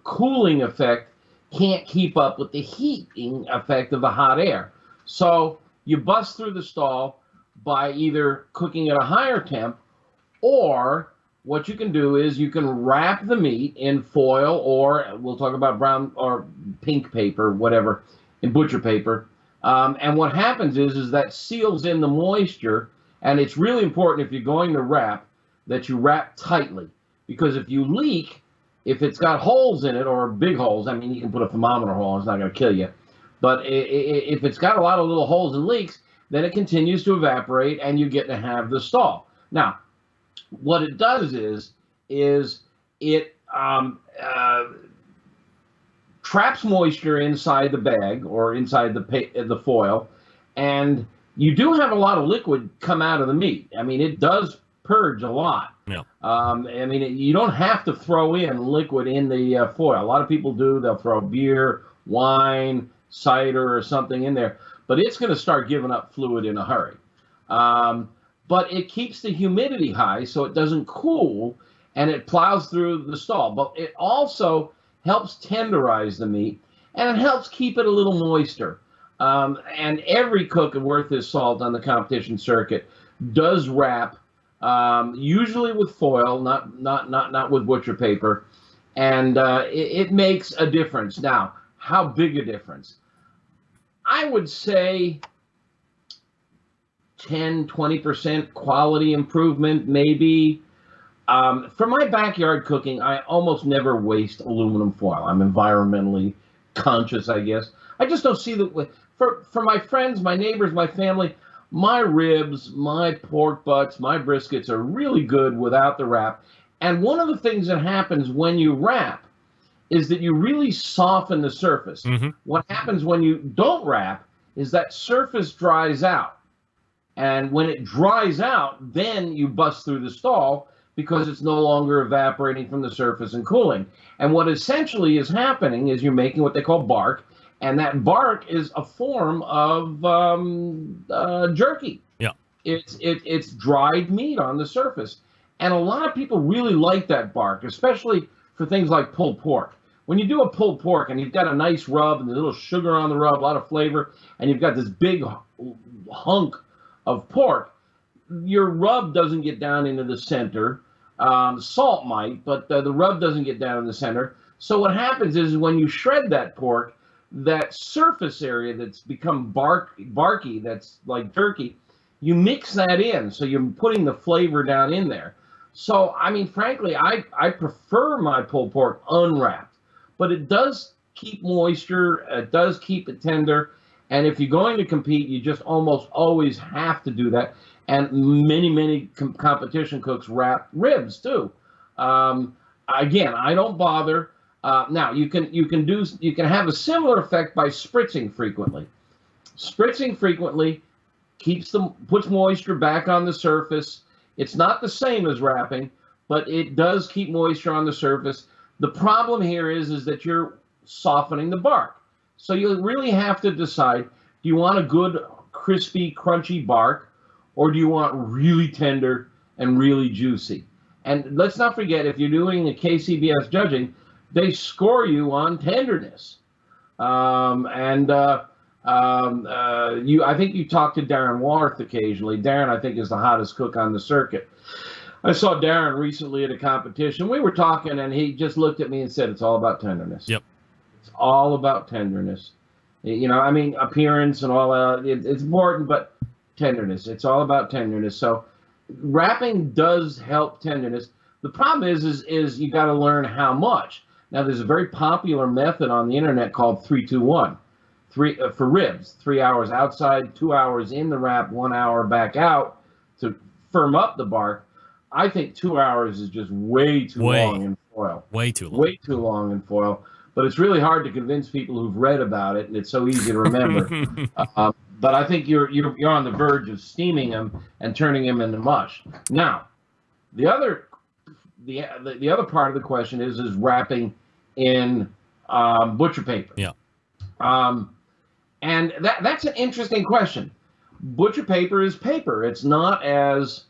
cooling effect can't keep up with the heating effect of the hot air. So you bust through the stall by either cooking at a higher temp, or what you can do is you can wrap the meat in foil, or we'll talk about brown or pink paper, whatever, in butcher paper. And what happens is that seals in the moisture, and it's really important if you're going to wrap that you wrap tightly, because if you leak, if it's got holes in it or big holes, I mean, you can put a thermometer hole, it's not going to kill you. But if it's got a lot of little holes and leaks, then it continues to evaporate and you get to have the stall. Now, what it does is it traps moisture inside the bag or inside the foil, and you do have a lot of liquid come out of the meat. I mean, it does purge a lot. Yeah. I mean, you don't have to throw in liquid in the foil. A lot of people do. They'll throw beer, wine, cider, or something in there, but it's going to start giving up fluid in a hurry. But it keeps the humidity high so it doesn't cool, and it plows through the stall. But it also helps tenderize the meat, and it helps keep it a little moister. And every cook worth his salt on the competition circuit does wrap, usually with foil, not with butcher paper, and it makes a difference. Now, how big a difference? I would say 10, 20% quality improvement, maybe. For my backyard cooking, I almost never waste aluminum foil. I'm environmentally conscious, I guess. I just don't see that. For my friends, my neighbors, my family, my ribs, my pork butts, my briskets are really good without the wrap. And one of the things that happens when you wrap is that you really soften the surface. Mm-hmm. What happens when you don't wrap is that surface dries out. And when it dries out, then you bust through the stall because it's no longer evaporating from the surface and cooling. And what essentially is happening is you're making what they call bark, and that bark is a form of jerky. Yeah, it's dried meat on the surface, and a lot of people really like that bark, especially for things like pulled pork. When you do a pulled pork and you've got a nice rub and a little sugar on the rub, a lot of flavor, and you've got this big hunk of pork, your rub doesn't get down into the center. Salt might, but the rub doesn't get down in the center. So what happens is when you shred that pork, that surface area that's become barky, that's like jerky, you mix that in. So you're putting the flavor down in there. So, I mean, frankly, I prefer my pulled pork unwrapped, but it does keep moisture. It does keep it tender. And if you're going to compete, you just almost always have to do that. And many competition cooks wrap ribs too. Again, I don't bother. Now you can have a similar effect by spritzing frequently. Spritzing frequently puts moisture back on the surface. It's not the same as wrapping, but it does keep moisture on the surface. The problem here is that you're softening the bark. So you really have to decide, do you want a good, crispy, crunchy bark, or do you want really tender and really juicy? And let's not forget, if you're doing a KCBS judging, they score you on tenderness. I think you talk to Darren Warth occasionally. Darren, I think, is the hottest cook on the circuit. I saw Darren recently at a competition. We were talking, and he just looked at me and said, it's all about tenderness. Yep. It's all about tenderness. You know, I mean, appearance and all that, it's important, but tenderness. It's all about tenderness. So wrapping does help tenderness. The problem is you got to learn how much. Now, there's a very popular method on the internet called 3-2-1. For ribs, 3 hours outside, 2 hours in the wrap, 1 hour back out to firm up the bark. I think 2 hours is just way too long in foil. Way too long. Way too long in foil. But it's really hard to convince people who've read about it, and it's so easy to remember. But I think you're on the verge of steaming them and turning them into mush. Now, the other part of the question is wrapping in butcher paper. Yeah. And that's an interesting question. Butcher paper is paper. It's not as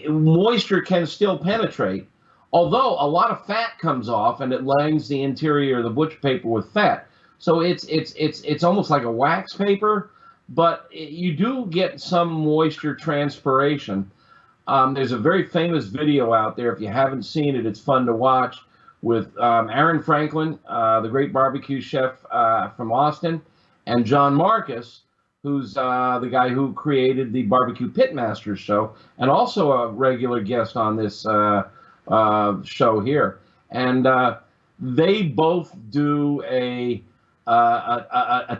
moisture can still penetrate, although a lot of fat comes off and it lines the interior of the butcher paper with fat. So it's almost like a wax paper, but you do get some moisture transpiration. There's a very famous video out there. If you haven't seen it, it's fun to watch, with Aaron Franklin, the great barbecue chef from Austin, and John Marcus, who's the guy who created the Barbecue Pitmaster show, and also a regular guest on this show here. And they both do a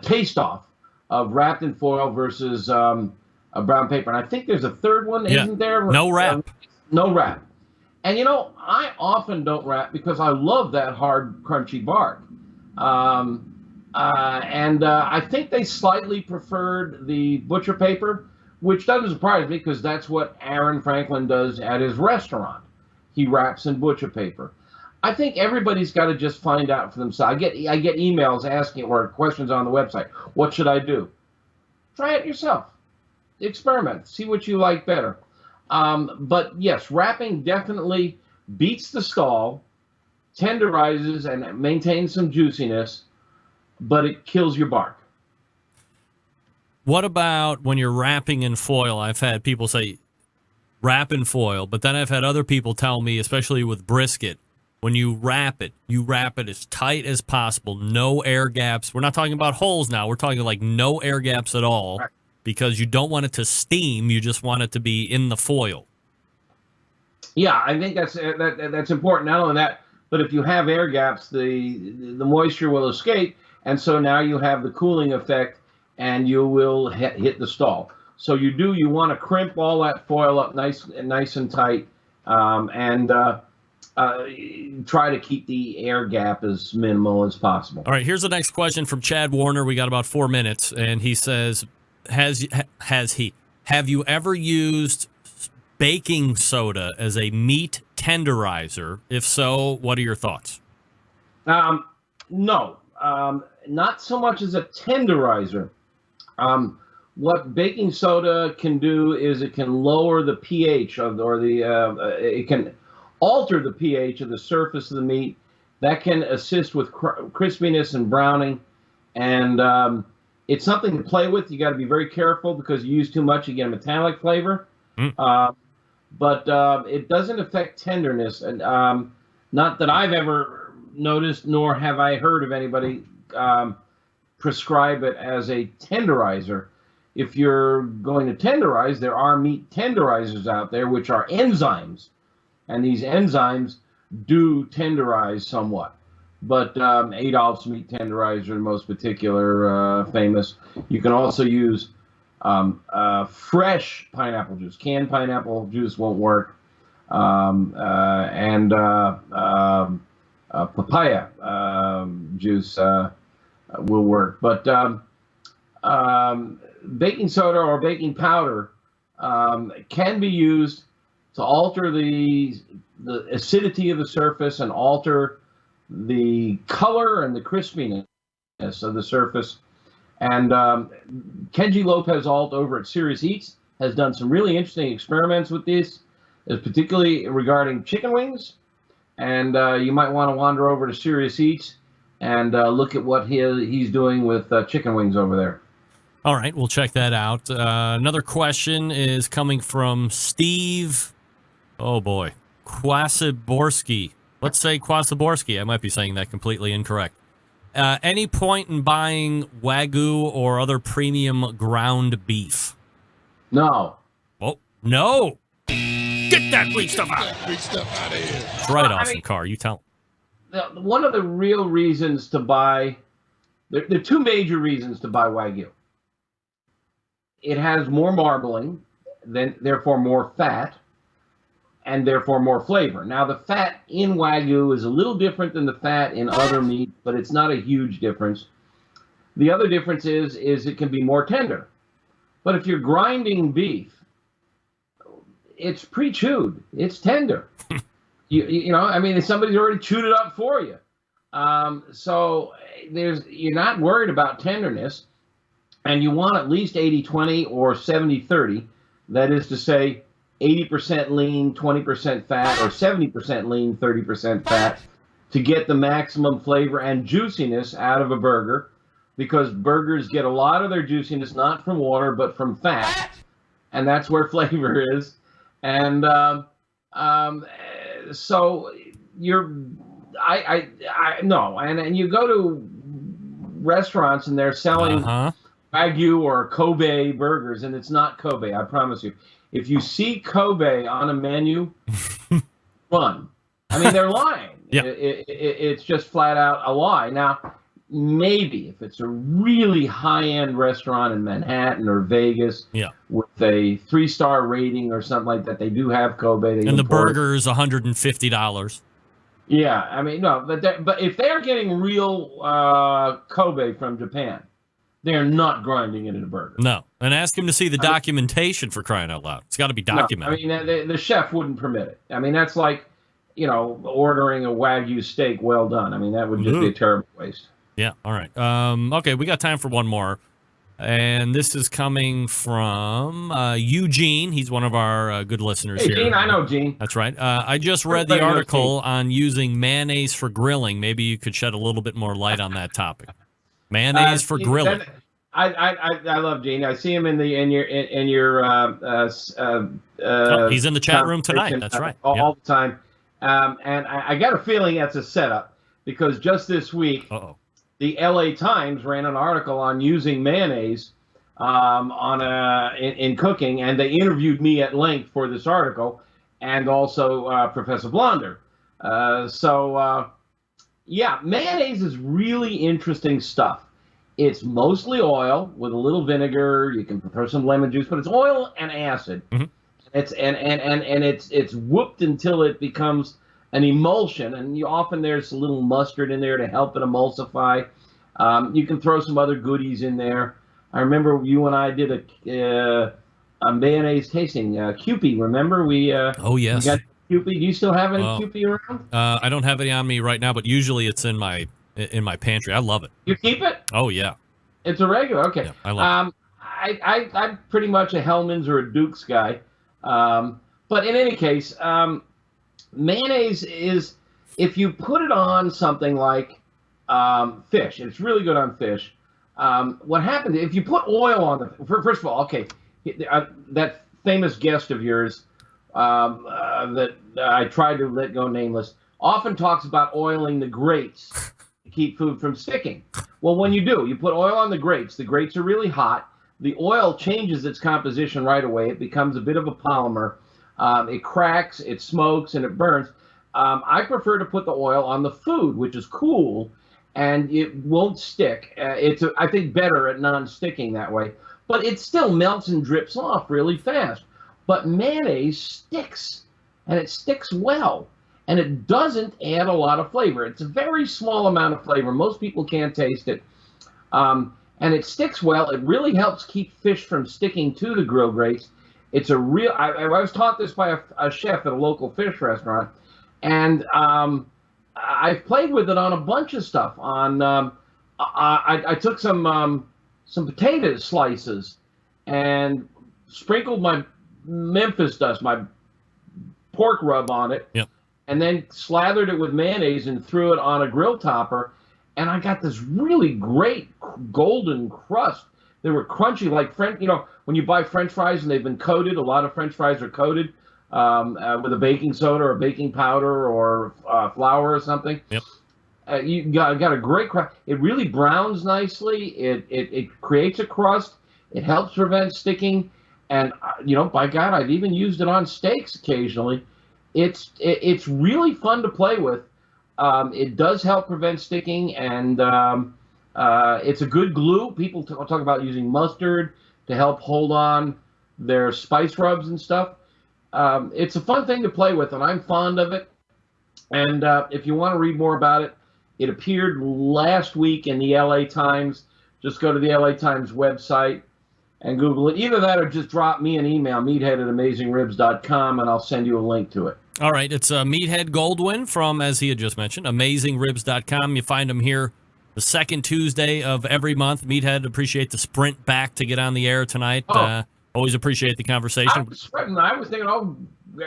taste-off of wrapped in foil versus a brown paper. And I think there's a third one, isn't there? No wrap. No wrap. And, I often don't wrap because I love that hard, crunchy bark. I think they slightly preferred the butcher paper, which doesn't surprise me because that's what Aaron Franklin does at his restaurant. He wraps in butcher paper. I think everybody's got to just find out for themselves. I get emails asking or questions on the website. What should I do? Try it yourself. Experiment. See what you like better. But yes, wrapping definitely beats the stall, tenderizes and maintains some juiciness, but it kills your bark. What about when you're wrapping in foil? I've had people say wrap in foil, but then I've had other people tell me, especially with brisket, when you wrap it as tight as possible, no air gaps. We're not talking about holes now. We're talking like no air gaps at all, right, because you don't want it to steam. You just want it to be in the foil. Yeah, I think that's important. Not only that, but if you have air gaps, the moisture will escape, and so now you have the cooling effect, and you will hit the stall. So you want to crimp all that foil up nice and tight, and try to keep the air gap as minimal as possible. All right, here's the next question from Chad Warner. We got about 4 minutes, and he says, have you ever used baking soda as a meat tenderizer? If so, what are your thoughts? No, not so much as a tenderizer. What baking soda can do is it can lower the pH it can alter the pH of the surface of the meat. That can assist with crispiness and browning, and it's something to play with. You got to be very careful because you use too much, you get a metallic flavor. But it doesn't affect tenderness, and not that I've ever noticed, nor have I heard of anybody prescribe it as a tenderizer. If you're going to tenderize, there are meat tenderizers out there, which are enzymes, and these enzymes do tenderize somewhat. But Adolph's meat tenderizer, the most particular famous. You can also use fresh pineapple juice. Canned pineapple juice won't work, and papaya juice will work. But baking soda or baking powder can be used to alter the acidity of the surface and alter the color and the crispiness of the surface. And Kenji Lopez Alt over at Serious Eats has done some really interesting experiments with this, particularly regarding chicken wings. And you might want to wander over to Serious Eats and look at what he's doing with chicken wings over there. All right, we'll check that out. Another question is coming from Steve. Oh, boy. Kwasiborski. Let's say Kwasiborski. I might be saying that completely incorrect. Any point in buying Wagyu or other premium ground beef? No. Oh, no. Get that weak stuff out. Of here. That's right, Austin Carr. You tell him. One of the real reasons to buy, there are two major reasons to buy Wagyu. It has more marbling, therefore more fat, and therefore more flavor. Now, the fat in Wagyu is a little different than the fat in other meat, but it's not a huge difference. The other difference is it can be more tender. But if you're grinding beef, it's pre-chewed. It's tender. You know, I mean, somebody's already chewed it up for you. So you're not worried about tenderness, and you want at least 80-20 or 70-30. That is to say, 80% lean, 20% fat, or 70% lean, 30% fat, to get the maximum flavor and juiciness out of a burger, because burgers get a lot of their juiciness not from water but from fat, and that's where flavor is. And so and you go to restaurants and they're selling Wagyu or Kobe burgers, and it's not Kobe, I promise you. If you see Kobe on a menu, run. I mean, they're lying. Yeah. It's just flat out a lie. Now, maybe if it's a really high-end restaurant in Manhattan or Vegas with a 3-star rating or something like that, they do have Kobe. And the burger is $150. Yeah, I mean, no, but if they're getting real Kobe from Japan, they're not grinding it in a burger. No, and ask him to see the documentation, for crying out loud. It's got to be documented. No, I mean, the chef wouldn't permit it. I mean, that's like, ordering a Wagyu steak well done. I mean, that would just be a terrible waste. Yeah, all right. Okay, we got time for one more. And this is coming from Eugene. He's one of our good listeners here. Gene, I know Gene. That's right. I just read the article on using mayonnaise for grilling. Maybe you could shed a little bit more light on that topic. Mayonnaise for grilling. I love Gene. I see him in your he's in the chat room tonight. That's right. All the time. And I got a feeling that's a setup, because just this week, the LA Times ran an article on using mayonnaise in cooking, and they interviewed me at length for this article, and also Professor Blonder. Mayonnaise is really interesting stuff. It's mostly oil with a little vinegar. You can throw some lemon juice, but it's oil and acid. Mm-hmm. It's whooped until it becomes an emulsion, and often there's a little mustard in there to help it emulsify. You can throw some other goodies in there. I remember you and I did a mayonnaise tasting, Kewpie. Remember oh yes. We got Kewpie. Do you still have any Kewpie around? I don't have any on me right now, but usually it's in my pantry. I love it. You keep it? Oh yeah. It's a regular. Okay. Yeah, I love it. I'm pretty much a Hellman's or a Duke's guy. But in any case, mayonnaise is, if you put it on something like fish, it's really good on fish. What happens if you put oil on first of all, okay, that famous guest of yours that I tried to let go nameless often talks about oiling the grates to keep food from sticking. Well, when you put oil on the grates are really hot. The oil changes its composition right away. It becomes a bit of a polymer. It cracks, it smokes, and it burns. I prefer to put the oil on the food, which is cool, and it won't stick. It's, I think, better at non-sticking that way. But it still melts and drips off really fast. But mayonnaise sticks, and it sticks well. And it doesn't add a lot of flavor. It's a very small amount of flavor. Most people can't taste it. And it sticks well. It really helps keep fish from sticking to the grill grates. It's a real. I was taught this by a chef at a local fish restaurant, and I've played with it on a bunch of stuff. I took some potato slices and sprinkled my Memphis dust, my pork rub on it, and then slathered it with mayonnaise and threw it on a grill topper. And I got this really great golden crust. They were crunchy, like when you buy French fries and they've been coated. A lot of French fries are coated with a baking soda or baking powder or flour or something. Yep. You got a great crust. It really browns nicely. It creates a crust. It helps prevent sticking. And by God, I've even used it on steaks occasionally. It's really fun to play with. It does help prevent sticking, and it's a good glue. People talk about using mustard to help hold on their spice rubs and stuff. It's a fun thing to play with, and I'm fond of it. And if you want to read more about it, it appeared last week in the LA Times. Just go to the LA Times website and Google it. Either that or just drop me an email, meathead@amazingribs.com, and I'll send you a link to it. All right, it's Meathead Goldwyn from, as he had just mentioned, AmazingRibs.com. You find him here the second Tuesday of every month. Meathead, appreciate the sprint back to get on the air tonight. Always appreciate the conversation. I was thinking,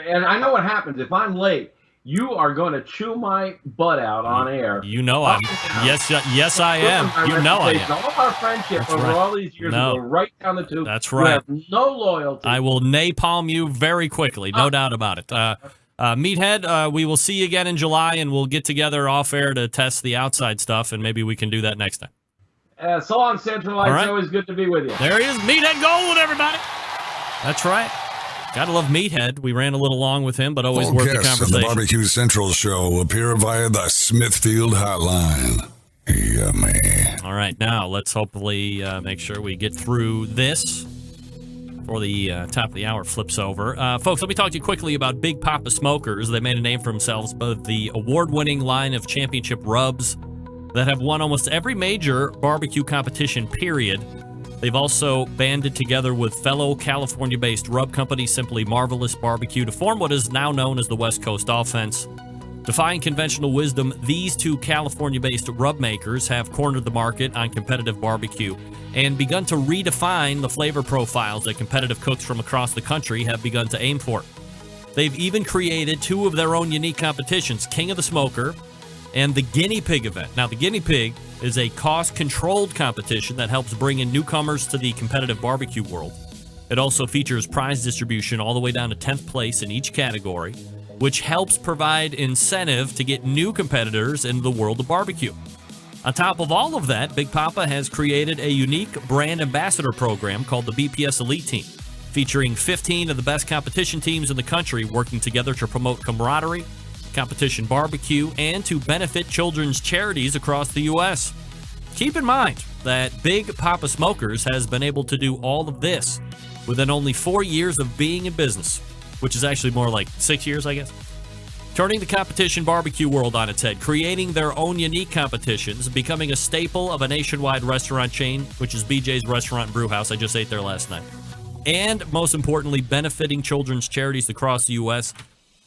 and I know what happens if I'm late. You are going to chew my butt out on air. You know I'm. Yes, I am. You know I am. All of our friendship over all these years will go right down the tube. That's right. You have no loyalty. I will napalm you very quickly. No doubt about it. Meathead, we will see you again in July, and we'll get together off air to test the outside stuff, and maybe we can do that next time. So long, Central. It's always good to be with you. There he is, Meathead Goldwyn, everybody. That's right. Gotta love Meathead. We ran a little long with him, but always worth the conversation. On the Barbecue Central show appear via the Smithfield Hotline. Yummy. All right, now let's hopefully make sure we get through this before the top of the hour flips over. Folks, let me talk to you quickly about Big Papa Smokers. They made a name for themselves, both the award-winning line of championship rubs that have won almost every major barbecue competition, period. They've also banded together with fellow California-based rub company Simply Marvelous Barbecue to form what is now known as the West Coast Offense. Defying conventional wisdom, these two California-based rub makers have cornered the market on competitive barbecue and begun to redefine the flavor profiles that competitive cooks from across the country have begun to aim for. They've even created two of their own unique competitions, King of the Smoker and the Guinea Pig event. Now, the Guinea Pig is a cost-controlled competition that helps bring in newcomers to the competitive barbecue world. It also features prize distribution all the way down to 10th place in each category, which helps provide incentive to get new competitors into the world of barbecue. On top of all of that, Big Papa has created a unique brand ambassador program called the BPS Elite Team, featuring 15 of the best competition teams in the country working together to promote camaraderie, competition barbecue, and to benefit children's charities across the U.S. Keep in mind that Big Papa Smokers has been able to do all of this within only 4 years of being in business, which is actually more like 6 years, I guess. Turning the competition barbecue world on its head, creating their own unique competitions, becoming a staple of a nationwide restaurant chain, which is BJ's Restaurant and Brew House. I just ate there last night. And most importantly, benefiting children's charities across the U.S.,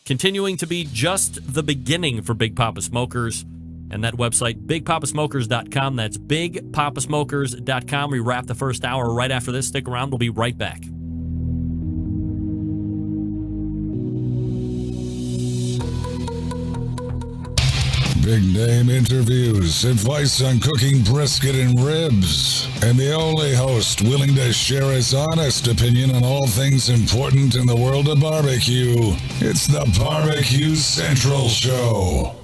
continuing to be just the beginning for Big Papa Smokers. And that website, bigpapasmokers.com. That's bigpapasmokers.com. We wrap the first hour right after this. Stick around. We'll be right back. Big name interviews, advice on cooking brisket and ribs, and the only host willing to share his honest opinion on all things important in the world of barbecue. It's the Barbecue Central Show.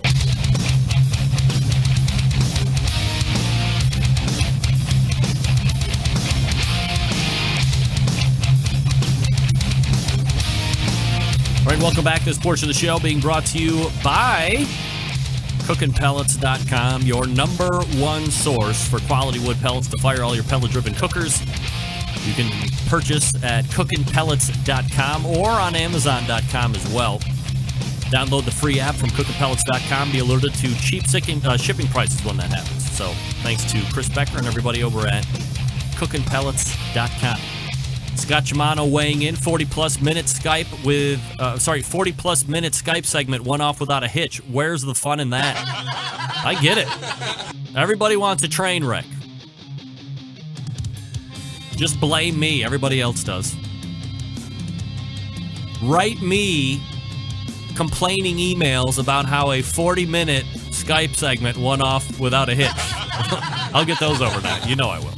All right, welcome back to this portion of the show being brought to you by CookinPellets.com, your number one source for quality wood pellets to fire all your pellet-driven cookers. You can purchase at CookinPellets.com or on Amazon.com as well. Download the free app from CookinPellets.com. Be alerted to cheap shipping prices when that happens. So thanks to Chris Becker and everybody over at CookinPellets.com. Scott Germano weighing in, 40-plus minute Skype 40-plus minute Skype segment, one off without a hitch. Where's the fun in that? I get it. Everybody wants a train wreck. Just blame me. Everybody else does. Write me complaining emails about how a 40-minute Skype segment went off without a hitch. I'll get those overnight. You know I will.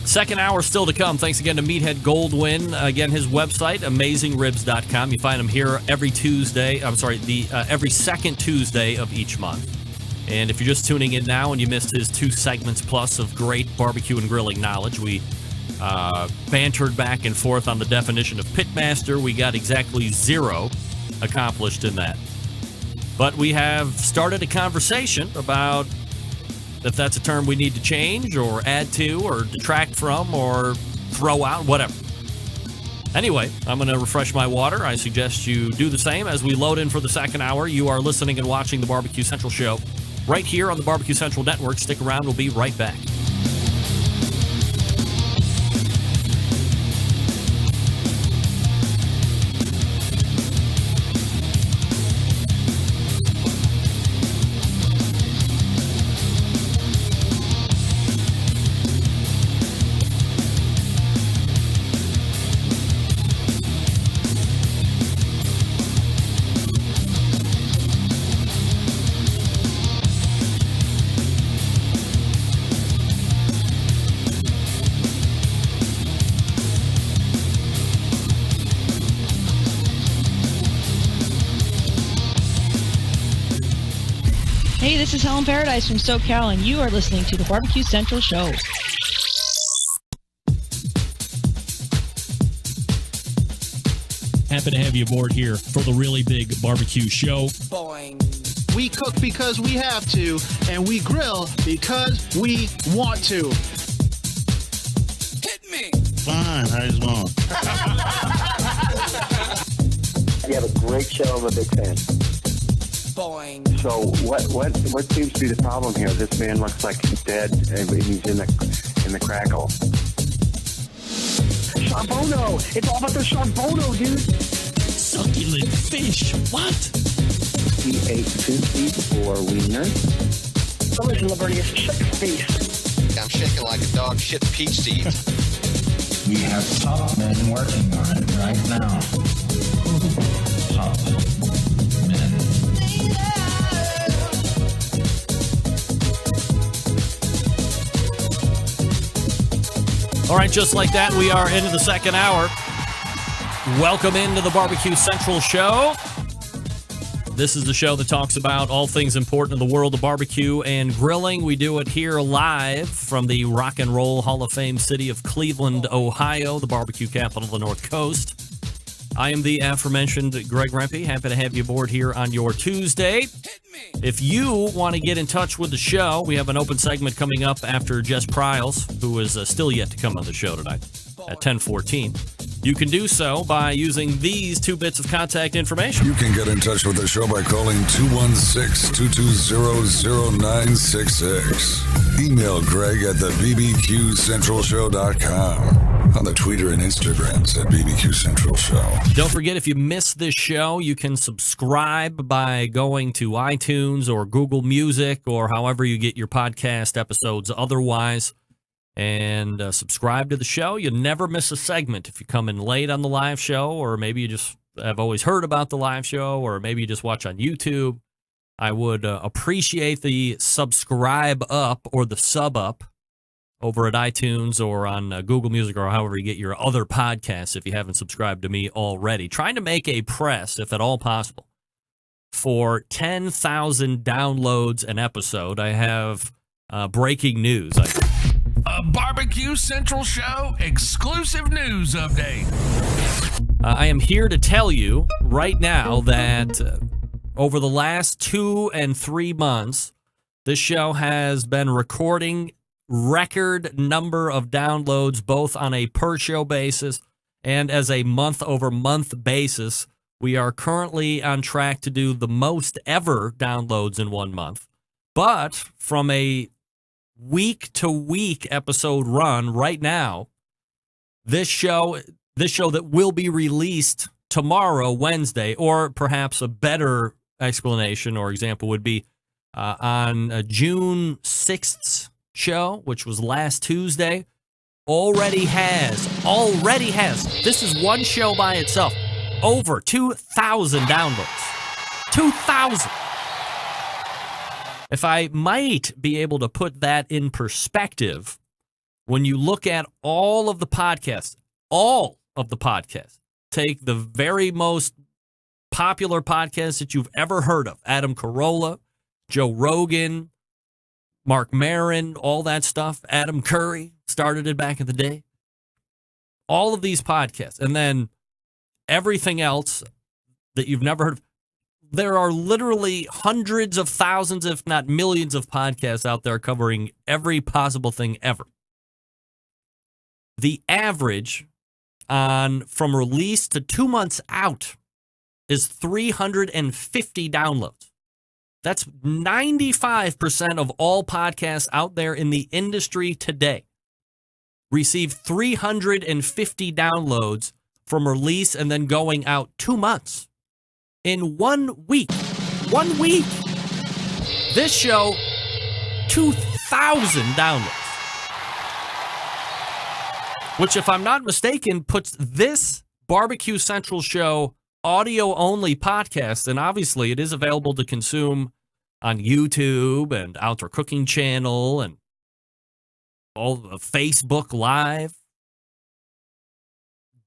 Second hour still to come. Thanks again to Meathead Goldwyn. Again, his website, AmazingRibs.com. You find him here every Tuesday. Every second Tuesday of each month. And if you're just tuning in now and you missed his 2 segments plus of great barbecue and grilling knowledge, we bantered back and forth on the definition of Pitmaster. We got exactly 0 accomplished in that. But we have started a conversation about if that's a term we need to change or add to or detract from or throw out, whatever. Anyway, I'm going to refresh my water. I suggest you do the same as we load in for the second hour. You are listening and watching the Barbecue Central Show right here on the Barbecue Central Network. Stick around. We'll be right back. Hey, this is Helen Paradise from SoCal, and you are listening to the Barbecue Central Show. Happy to have you aboard here for the really big barbecue show. Boing. We cook because we have to, and we grill because we want to. Hit me. Fine, how you doing? You have a great show. I'm a big fan. Boing. So what seems to be the problem here? This man looks like he's dead, and he's in the crackle. Charbono! It's all about the charbono, dude! Succulent fish! What? He ate 54 wieners. Oh, listen, Lavernius, shut your face. I'm shaking like a dog shit peach seeds. We have top men working on it right now. Top men. All right, just like that, we are into the second hour. Welcome into the Barbecue Central Show. This is the show that talks about all things important in the world of barbecue and grilling. We do it here live from the Rock and Roll Hall of Fame city of Cleveland, Ohio, the barbecue capital of the North Coast. I am the aforementioned Greg Rempe. Happy to have you aboard here on your Tuesday. If you want to get in touch with the show, we have an open segment coming up after Jess Pryles, who is still yet to come on the show tonight at 10:14. You can do so by using these two bits of contact information. You can get in touch with the show by calling 216-220-0966. Email Greg at the bbqcentralshow.com. On the Twitter and Instagrams at BBQ Central Show. Don't forget, if you missed this show, you can subscribe by going to iTunes or Google Music or however you get your podcast episodes otherwise. And subscribe to the show. You'll never miss a segment if you come in late on the live show, or maybe you just have always heard about the live show, or maybe you just watch on YouTube. I would appreciate the subscribe up or the sub up over at iTunes or on Google Music or however you get your other podcasts if you haven't subscribed to me already. Trying to make a press, if at all possible, for 10,000 downloads an episode. I have breaking news. A Barbecue Central Show exclusive news update. I am here to tell you right now that over the last 2 and 3 months, this show has been recording record number of downloads, both on a per show basis and as a month-over-month basis. We are currently on track to do the most ever downloads in 1 month. But from a week-to-week episode run right now, this show that will be released tomorrow, Wednesday, or perhaps a better explanation or example would be on June 6th show, which was last Tuesday, already has, this is one show by itself, over 2,000 downloads. 2,000. If I might be able to put that in perspective, when you look at all of the podcasts, take the very most popular podcasts that you've ever heard of, Adam Carolla, Joe Rogan, Mark Maron, all that stuff, Adam Curry started it back in the day. All of these podcasts, and then everything else that you've never heard of. There are literally hundreds of thousands, if not millions, of podcasts out there covering every possible thing ever. The average from release to 2 months out is 350 downloads. That's 95% of all podcasts out there in the industry today receive 350 downloads from release and then going out 2 months. In 1 week. 1 week. This show, 2,000 downloads. Which, if I'm not mistaken, puts this Barbecue Central Show audio-only podcast, and obviously it is available to consume on YouTube and Outdoor Cooking Channel and all of Facebook Live.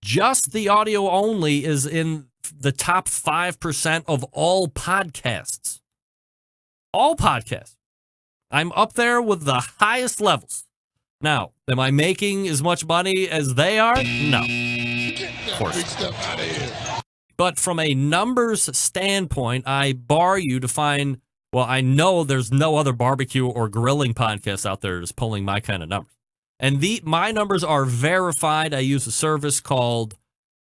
Just the audio only is in the top 5% of all podcasts. All podcasts. I'm up there with the highest levels. Now, am I making as much money as they are? No. Of course. But from a numbers standpoint, I bar you to find, well, I know there's no other barbecue or grilling podcast out there that's pulling my kind of numbers. And my numbers are verified. I use a service called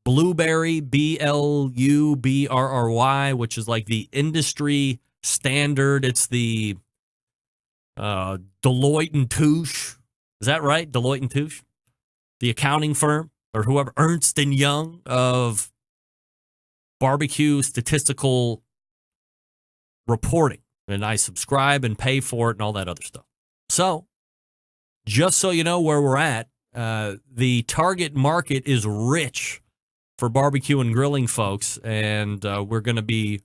Blueberry, BLUBRRY, which is like the industry standard. It's the Deloitte & Touche. Is that right? Deloitte & Touche? The accounting firm, or whoever, Ernst & Young of barbecue statistical reporting. And I subscribe and pay for it and all that other stuff. So, just so you know where we're at, the target market is rich for barbecue and grilling folks, and we're going to be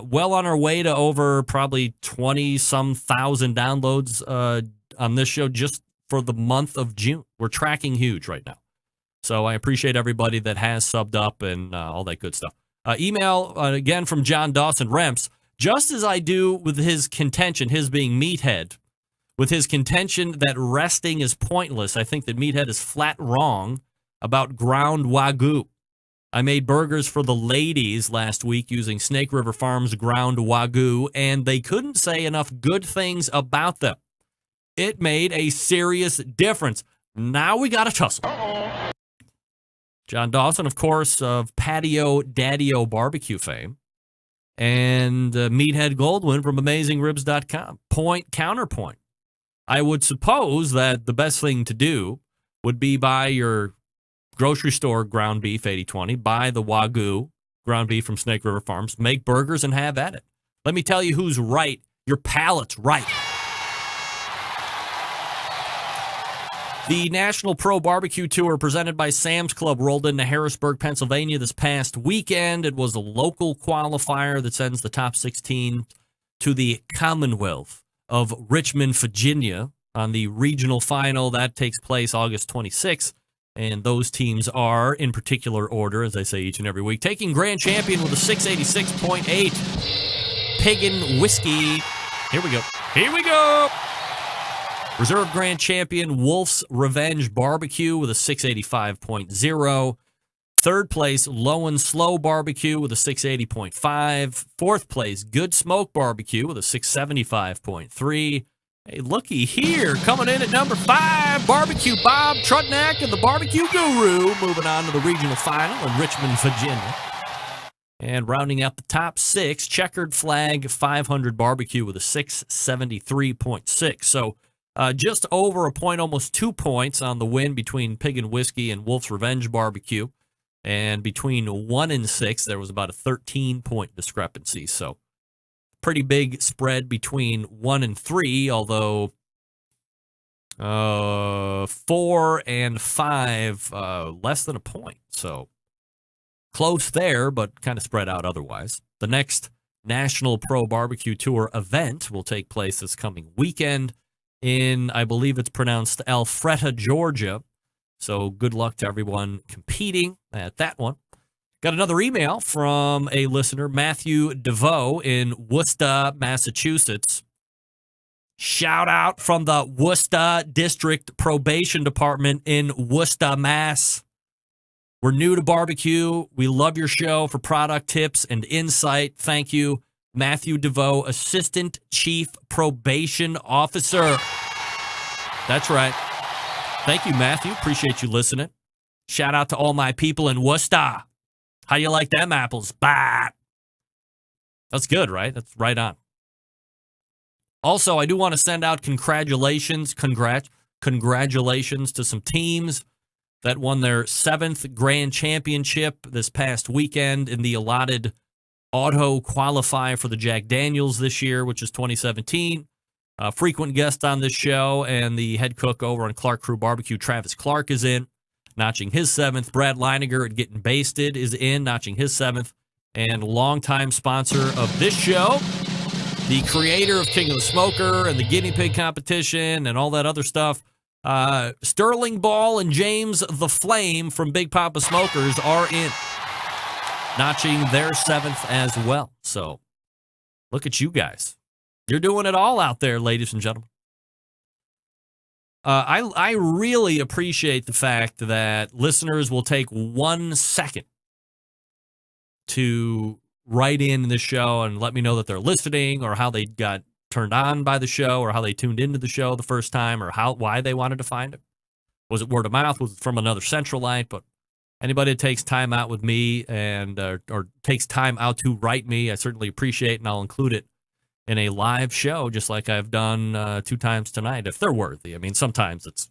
well on our way to over probably 20-some thousand downloads on this show just for the month of June. We're tracking huge right now. So I appreciate everybody that has subbed up and all that good stuff. Email, again, from John Dawson Remps. Just as I do with his contention, his being Meathead, with his contention that resting is pointless, I think that Meathead is flat wrong about ground Wagyu. I made burgers for the ladies last week using Snake River Farms ground Wagyu, and they couldn't say enough good things about them. It made a serious difference. Now we got to tussle. John Dawson, of course, of Patio Daddy-O barbecue fame, and Meathead Goldwyn from AmazingRibs.com. Point, counterpoint. I would suppose that the best thing to do would be buy your grocery store ground beef 80/20, buy the Wagyu ground beef from Snake River Farms, make burgers, and have at it. Let me tell you who's right. Your palate's right. The National Pro Barbecue Tour presented by Sam's Club rolled into Harrisburg, Pennsylvania this past weekend. It was a local qualifier that sends the top 16 to the Commonwealth of Richmond, Virginia on the regional final. That takes place August 26th. And those teams are, in particular order, as I say each and every week, taking grand champion with a 686.8 Piggin Whiskey. Here we go. Here we go. Reserve grand champion Wolf's Revenge Barbecue with a 685.0. Third place, Low and Slow Barbecue with a 680.5. Fourth place, Good Smoke Barbecue with a 675.3. Hey, looky here, coming in at number 5, Barbecue Bob Trutnack and the Barbecue Guru, moving on to the regional final in Richmond, Virginia. And rounding out the top 6, Checkered Flag 500 Barbecue with a 673.6. So just over a point, almost 2 points on the win between Pig and Whiskey and Wolf's Revenge Barbecue. And between 1 and 6, there was about a 13-point discrepancy. So pretty big spread between 1 and 3, although 4 and 5, less than a point. So close there, but kind of spread out otherwise. The next National Pro Barbecue Tour event will take place this coming weekend in, I believe it's pronounced Alpharetta, Georgia. So good luck to everyone competing at that one. Got another email from a listener, Matthew DeVoe in Worcester, Massachusetts. Shout out from the Worcester District Probation Department in Worcester, Mass. We're new to barbecue. We love your show for product tips and insight. Thank you, Matthew DeVoe, Assistant Chief Probation Officer. That's right. Thank you, Matthew. Appreciate you listening. Shout out to all my people in Worcester. How you like them apples? Bah! That's good, right? That's right on. Also, I do want to send out congratulations to some teams that won their 7th grand championship this past weekend in the allotted auto qualifier for the Jack Daniels this year, which is 2017. Frequent guest on this show and the head cook over on Clark Crew Barbecue, Travis Clark, is in, notching his 7th. Brad Leiniger at Getting Basted is in, notching his 7th. And longtime sponsor of this show, the creator of King of the Smoker and the Guinea Pig competition and all that other stuff, Sterling Ball and James the Flame from Big Papa Smokers are in, notching their 7th as well. So look at you guys. You're doing it all out there, ladies and gentlemen. I really appreciate the fact that listeners will take 1 second to write in the show and let me know that they're listening, or how they got turned on by the show, or how they tuned into the show the first time, or why they wanted to find it. Was it word of mouth? Was it from another Centralite? But anybody that takes time out with me and or takes time out to write me, I certainly appreciate, and I'll include it in a live show, just like I've done 2 times tonight, if they're worthy. I mean, sometimes it's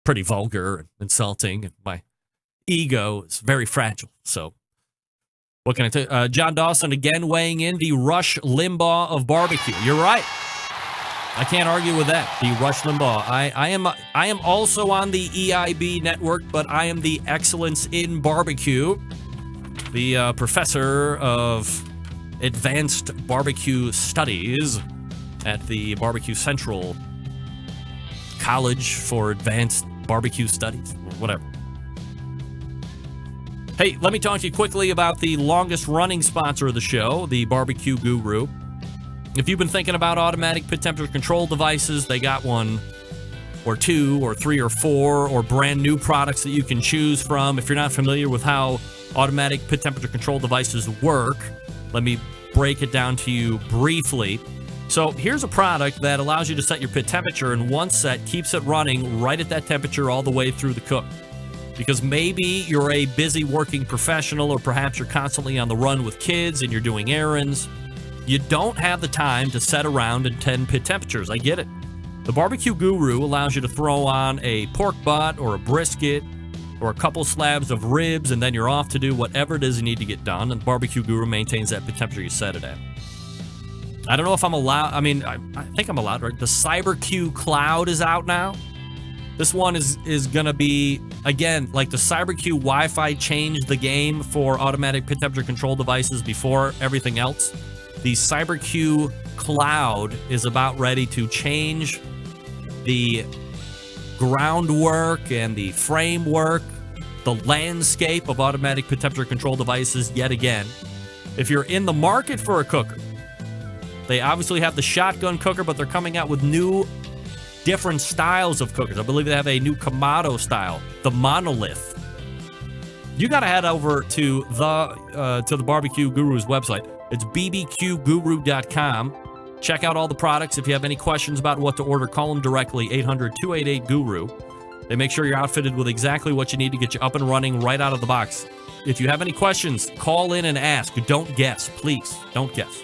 pretty vulgar and insulting, and my ego is very fragile. So what can I tell you? John Dawson again weighing in, the Rush Limbaugh of barbecue. You're right. I can't argue with that. The Rush Limbaugh. I am also on the EIB network, but I am the Excellence in Barbecue, the professor of Advanced Barbecue Studies at the Barbecue Central College for Advanced Barbecue Studies, or whatever. Hey, let me talk to you quickly about the longest running sponsor of the show, the Barbecue Guru. If you've been thinking about automatic pit temperature control devices, they got 1 or 2 or 3 or 4 or brand new products that you can choose from. If you're not familiar with how automatic pit temperature control devices work, let me break it down to you briefly. So here's a product that allows you to set your pit temperature, and one set keeps it running right at that temperature all the way through the cook. Because maybe you're a busy working professional, or perhaps you're constantly on the run with kids and you're doing errands. You don't have the time to set around and tend pit temperatures. I get it. The Barbecue Guru allows you to throw on a pork butt or a brisket or a couple slabs of ribs, and then you're off to do whatever it is you need to get done, and the Barbecue Guru maintains that pit temperature you set it at. I don't know if I'm allowed. I mean, I think I'm allowed, right? The CyberQ Cloud is out now. This one is going to be, again, like the CyberQ Wi-Fi changed the game for automatic pit temperature control devices before everything else. The CyberQ Cloud is about ready to change the groundwork and the framework, the landscape of automatic pit temperature control devices yet again. If you're in the market for a cooker, they obviously have the shotgun cooker, but they're coming out with new, different styles of cookers. I believe they have a new Kamado style, the Monolith. You got to head over to the Barbecue Guru's website. It's bbqguru.com. Check out all the products. If you have any questions about what to order, call them directly, 800-288-GURU. They make sure you're outfitted with exactly what you need to get you up and running right out of the box. If you have any questions, call in and ask. Don't guess, please. Don't guess.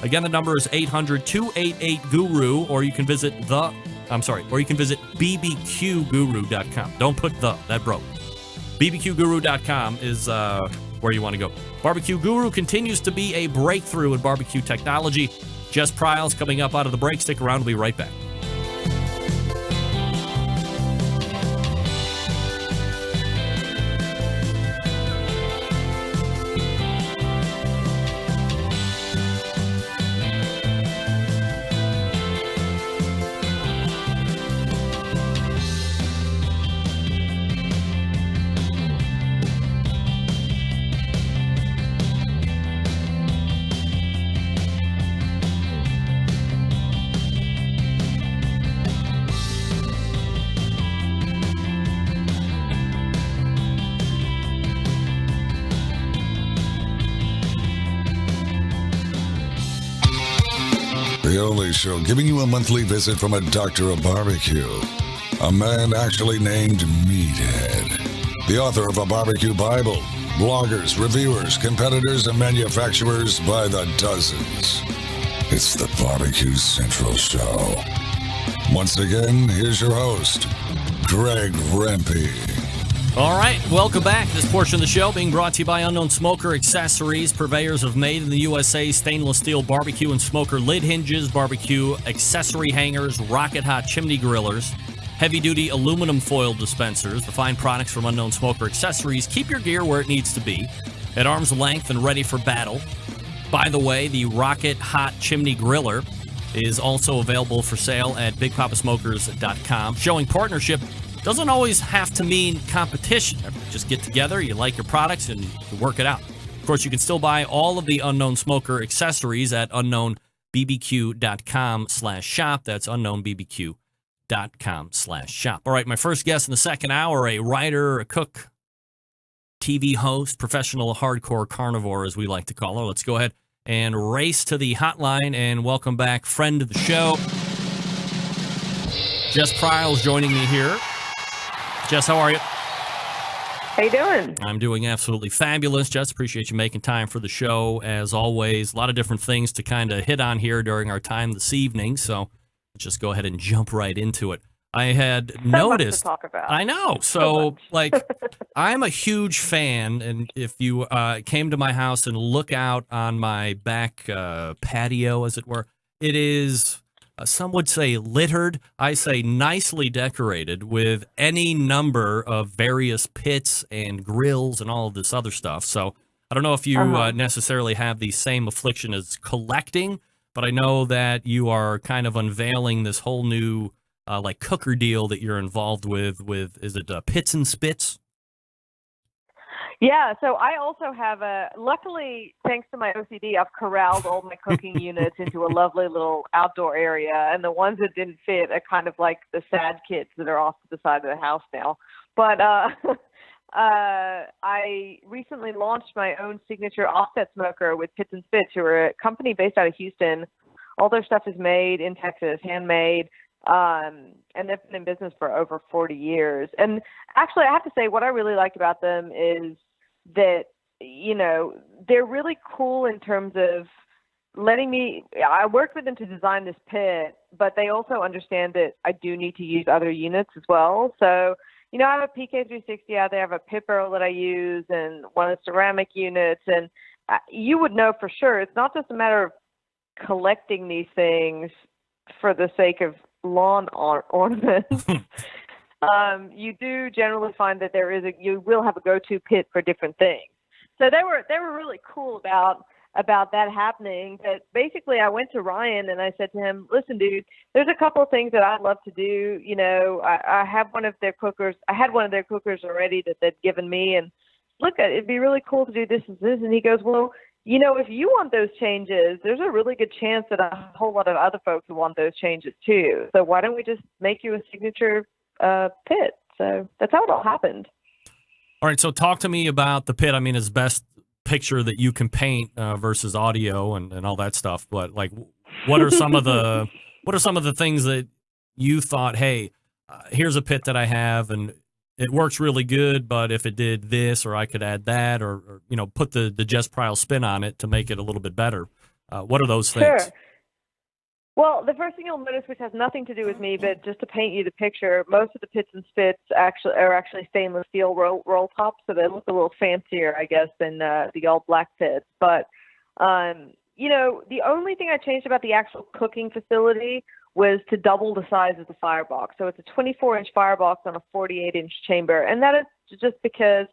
Again, the number is 800-288-GURU, or you can visit bbqguru.com. Don't put that broke. bbqguru.com is where you want to go. Barbecue Guru continues to be a breakthrough in barbecue technology. Jess Pryles coming up out of the break. Stick around. We'll be right back. The only show giving you a monthly visit from a doctor of barbecue. A man actually named Meathead. The author of a barbecue Bible. Bloggers, reviewers, competitors, and manufacturers by the dozens. It's the Barbecue Central Show. Once again, here's your host, Greg Rempe. All right, welcome back. This portion of the show being brought to you by Unknown Smoker Accessories, purveyors of made in the USA stainless steel barbecue and smoker lid hinges, barbecue accessory hangers, rocket hot chimney grillers, heavy-duty aluminum foil dispensers. The fine products from Unknown Smoker Accessories keep your gear where it needs to be, at arm's length and ready for battle. By the way, the rocket hot chimney griller is also available for sale at BigPapaSmokers.com. Showing partnership doesn't always have to mean competition. Just get together, you like your products, and you work it out. Of course, you can still buy all of the Unknown Smoker accessories at Unknown unknownbbq.com/shop. That's unknownbbq.com/shop. All right, my first guest in the second hour, a writer, a cook, TV host, professional hardcore carnivore, as we like to call her. Let's go ahead and race to the hotline and welcome back friend of the show, Jess Pryles, joining me here. Jess, how are you? How you doing? I'm doing absolutely fabulous. Jess, appreciate you making time for the show. As always, a lot of different things to kind of hit on here during our time this evening. So let's just go ahead and jump right into it. I had noticed. Much to talk about. I know. So like, I'm a huge fan, and if you came to my house and look out on my back patio, as it were, it is. Some would say littered. I say nicely decorated with any number of various pits and grills and all of this other stuff. So I don't know if you necessarily have the same affliction as collecting, but I know that you are kind of unveiling this whole new like cooker deal that you're involved with is it Pits and Spits? Yeah, so I also have luckily, thanks to my OCD, I've corralled all my cooking units into a lovely little outdoor area, and the ones that didn't fit are kind of like the sad kits that are off to the side of the house now. But I recently launched my own signature offset smoker with Pits and Spits, who are a company based out of Houston. All their stuff is made in Texas, handmade. And they've been in business for over 40 years. And actually, I have to say, what I really like about them is that, you know, they're really cool in terms of I worked with them to design this pit, but they also understand that I do need to use other units as well. So, you know, I have a PK360 out there, I have a pit barrel that I use, and one of the ceramic units. And you would know for sure, it's not just a matter of collecting these things for the sake of lawn ornaments. You do generally find that you will have a go-to pit for different things. So they were really cool about that happening. But basically, I went to Ryan and I said to him, "Listen, dude, there's a couple of things that I'd love to do. You know, I have one of their cookers. I had one of their cookers already that they'd given me, and look, it'd be really cool to do this and this." And he goes, "Well, you know, if you want those changes, there's a really good chance that a whole lot of other folks will want those changes too. So why don't we just make you a signature pit?" So that's how it all happened. All right, so talk to me about the pit. I mean, it's best picture that you can paint versus audio and all that stuff. But like, what are some of the things that you thought, hey, here's a pit that I have and it works really good, but if it did this, or I could add that, or you know, put the Jess Pryles spin on it to make it a little bit better. What are those things? Sure. Well, the first thing you'll notice, which has nothing to do with me, but just to paint you the picture, most of the Pits and Spits are actually stainless steel roll tops, so they look a little fancier, I guess, than the all black pits. But you know, the only thing I changed about the actual cooking facility was to double the size of the firebox. So it's a 24-inch firebox on a 48-inch chamber. And that is just because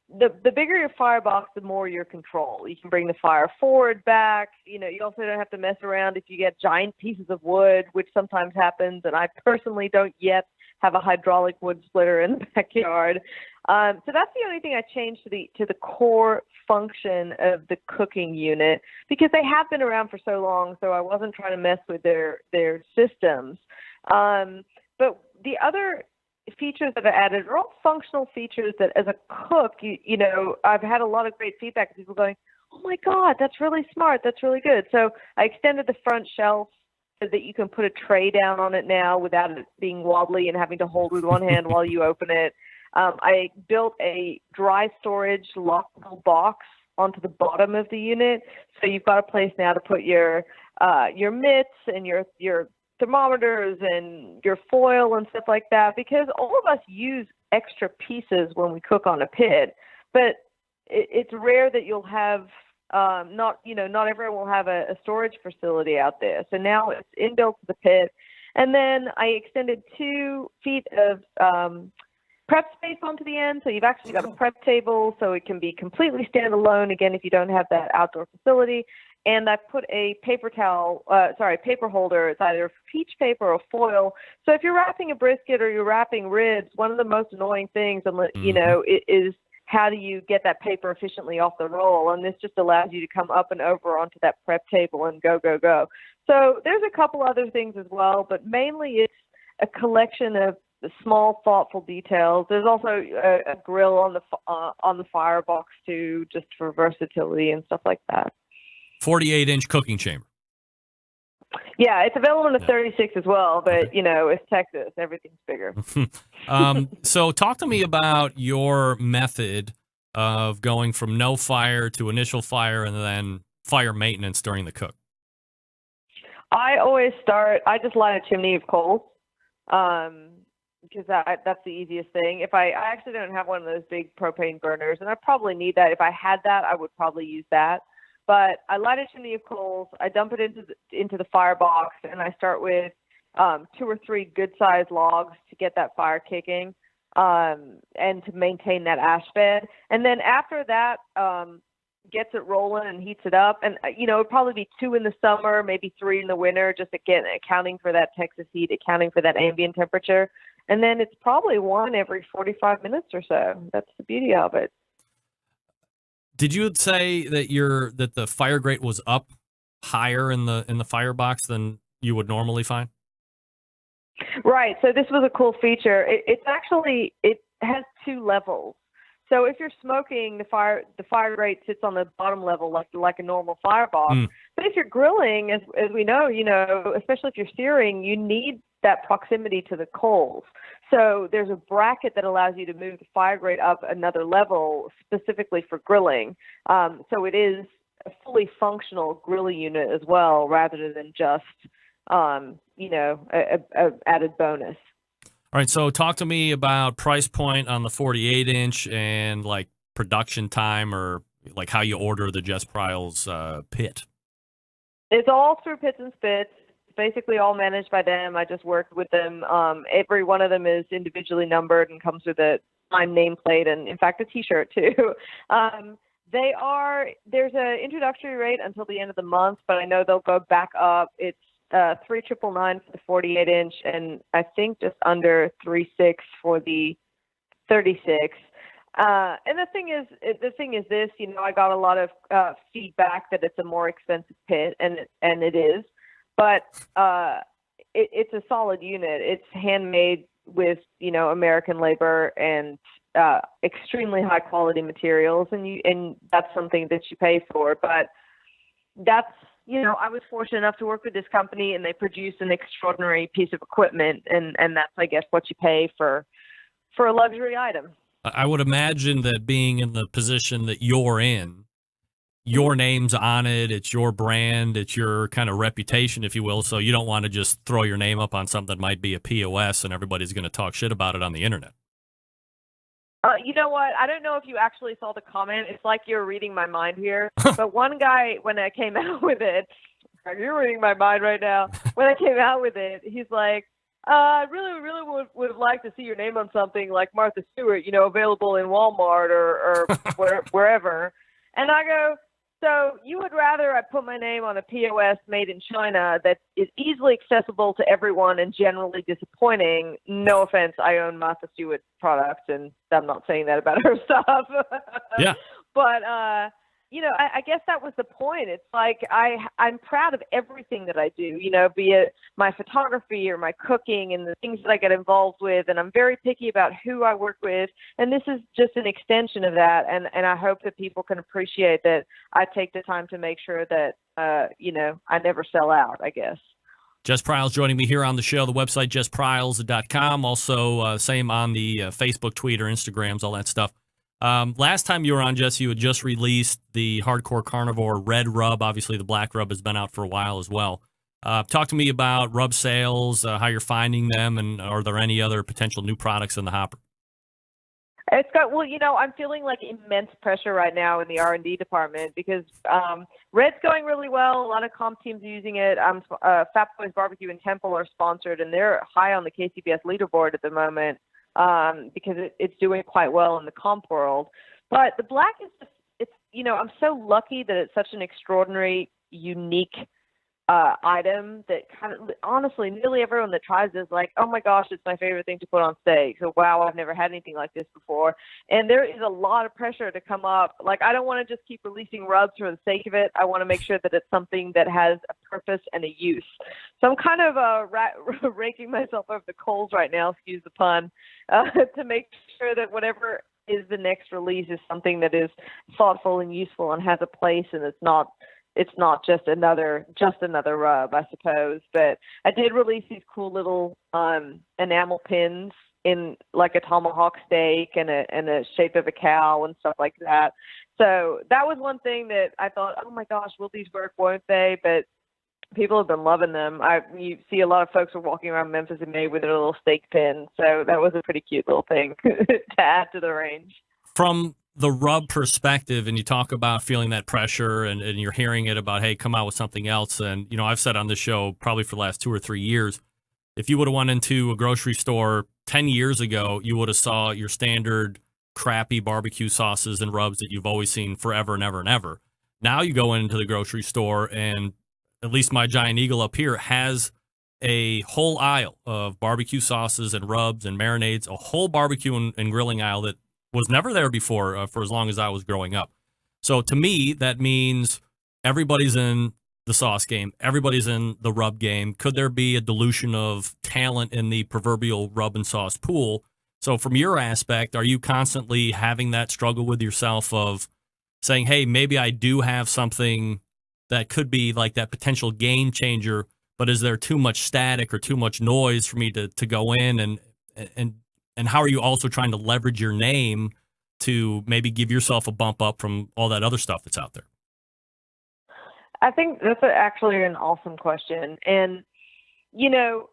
the bigger your firebox, the more your control. You can bring the fire forward, back. You know, you also don't have to mess around if you get giant pieces of wood, which sometimes happens. And I personally don't yet have a hydraulic wood splitter in the backyard. So that's the only thing I changed to the core function of the cooking unit, because they have been around for so long, so I wasn't trying to mess with their systems. But the other features that I added are all functional features that as a cook, you know, I've had a lot of great feedback of people going, "Oh my God, that's really smart. That's really good." So I extended the front shelf so that you can put a tray down on it now without it being wobbly and having to hold with one hand while you open it. I built a dry storage lockable box onto the bottom of the unit, so you've got a place now to put your mitts and your thermometers and your foil and stuff like that, because all of us use extra pieces when we cook on a pit, but it's rare that you'll have not everyone will have a storage facility out there. So now it's inbuilt to the pit. And then I extended 2 feet of prep space onto the end. So you've actually got a prep table, so it can be completely standalone, again, if you don't have that outdoor facility. And I put a paper holder. It's either peach paper or foil. So if you're wrapping a brisket or you're wrapping ribs, one of the most annoying things, you know, is how do you get that paper efficiently off the roll? And this just allows you to come up and over onto that prep table and go, go, go. So there's a couple other things as well, but mainly it's a collection of the small, thoughtful details. There's also a grill on the firebox too, just for versatility and stuff like that. 48-inch cooking chamber. Yeah, it's available in a 36 as well, but it's Texas. Everything's bigger. So talk to me about your method of going from no fire to initial fire and then fire maintenance during the cook. I just light a chimney of coals, because that's the easiest thing. If I actually don't have one of those big propane burners, and I probably need that. If I had that, I would probably use that. But I light a chimney of coals, I dump it into the firebox, and I start with 2 or 3 good-sized logs to get that fire kicking, and to maintain that ash bed. And then after that, gets it rolling and heats it up. And, it'd probably be 2 in the summer, maybe 3 in the winter, just again, accounting for that Texas heat, accounting for that ambient temperature. And then it's probably 1 every 45 minutes or so. That's the beauty of it. Did you say that the fire grate was up higher in the firebox than you would normally find? Right. So this was a cool feature. It has 2 levels. So if you're smoking, the fire grate sits on the bottom level like a normal firebox. But if you're grilling, as we know, especially if you're searing, you need that proximity to the coals. So there's a bracket that allows you to move the fire grate up another level specifically for grilling. So it is a fully functional grill unit as well, rather than just, a added bonus. All right, so talk to me about price point on the 48-inch and like production time, or like how you order the Jess Pryles pit. It's all through Pits and Spits. Basically all managed by them. I just worked with them. Every one of them is individually numbered and comes with a time nameplate and, in fact, a T-shirt too. There's an introductory rate until the end of the month, but I know they'll go back up. It's $3,999 for the 48-inch, and I think just under $3,600 for the 36. And the thing is this, I got a lot of feedback that it's a more expensive pit, and it is. But it's a solid unit. It's handmade with, American labor and extremely high quality materials, and that's something that you pay for. But that's, I was fortunate enough to work with this company, and they produce an extraordinary piece of equipment, and that's, I guess, what you pay for a luxury item. I would imagine that being in the position that you're in, your name's on it, it's your brand, it's your kind of reputation, if you will, so you don't want to just throw your name up on something that might be a POS and everybody's going to talk shit about it on the internet. You know what? I don't know if you actually saw the comment. It's like you're reading my mind here. But one guy, when I came out with it, you're reading my mind right now. When I came out with it, he's like, I really, really would like to see your name on something like Martha Stewart, available in Walmart or wherever. And I go, so you would rather I put my name on a POS made in China that is easily accessible to everyone and generally disappointing? No offense, I own Martha Stewart products, and I'm not saying that about her stuff. Yeah. But, I guess that was the point. It's like I'm proud of everything that I do, be it my photography or my cooking and the things that I get involved with. And I'm very picky about who I work with. And this is just an extension of that. And I hope that people can appreciate that I take the time to make sure that, I never sell out, I guess. Jess Pryles joining me here on the show. The website, jesspryles.com. Also, same on the Facebook, Twitter, Instagrams, all that stuff. Last time you were on, Jess, you had just released the Hardcore Carnivore Red Rub. Obviously, the Black Rub has been out for a while as well. Talk to me about rub sales, how you're finding them, and are there any other potential new products in the hopper? It's got, I'm feeling like immense pressure right now in the R&D department because Red's going really well. A lot of comp teams are using it. Fat Boys Barbecue and Temple are sponsored, and they're high on the KCBS leaderboard at the moment. Because it's doing quite well in the comp world. But the Black is just, I'm so lucky that it's such an extraordinary, unique item that kind of, honestly, nearly everyone that tries it is like, oh my gosh, it's my favorite thing to put on steak. So wow, I've never had anything like this before. And there is a lot of pressure to come up. Like, I don't want to just keep releasing rubs for the sake of it. I want to make sure that it's something that has a purpose and a use. So I'm kind of raking myself over the coals right now, excuse the pun, to make sure that whatever is the next release is something that is thoughtful and useful and has a place, and it's not just another rub, I suppose. But I did release these cool little enamel pins in like a tomahawk steak and a shape of a cow and stuff like that. So that was one thing that I thought, oh my gosh, will these work, won't they? But people have been loving them. You see a lot of folks are walking around Memphis in May with their little steak pin. So that was a pretty cute little thing to add to the range. From the rub perspective, and you talk about feeling that pressure and you're hearing it about, hey, come out with something else. And, you know, I've said on this show probably for the last 2 or 3 years, if you would have went into a grocery store 10 years ago, you would have saw your standard crappy barbecue sauces and rubs that you've always seen forever and ever and ever. Now you go into the grocery store, and at least my Giant Eagle up here has a whole aisle of barbecue sauces and rubs and marinades, a whole barbecue and grilling aisle that was never there before for as long as I was growing up. So to me, that means everybody's in the sauce game. Everybody's in the rub game. Could there be a dilution of talent in the proverbial rub and sauce pool? So from your aspect, are you constantly having that struggle with yourself of saying, hey, maybe I do have something that could be like that potential game changer, but is there too much static or too much noise for me to go in? And how are you also trying to leverage your name to maybe give yourself a bump up from all that other stuff that's out there? I think that's actually an awesome question. And, you know,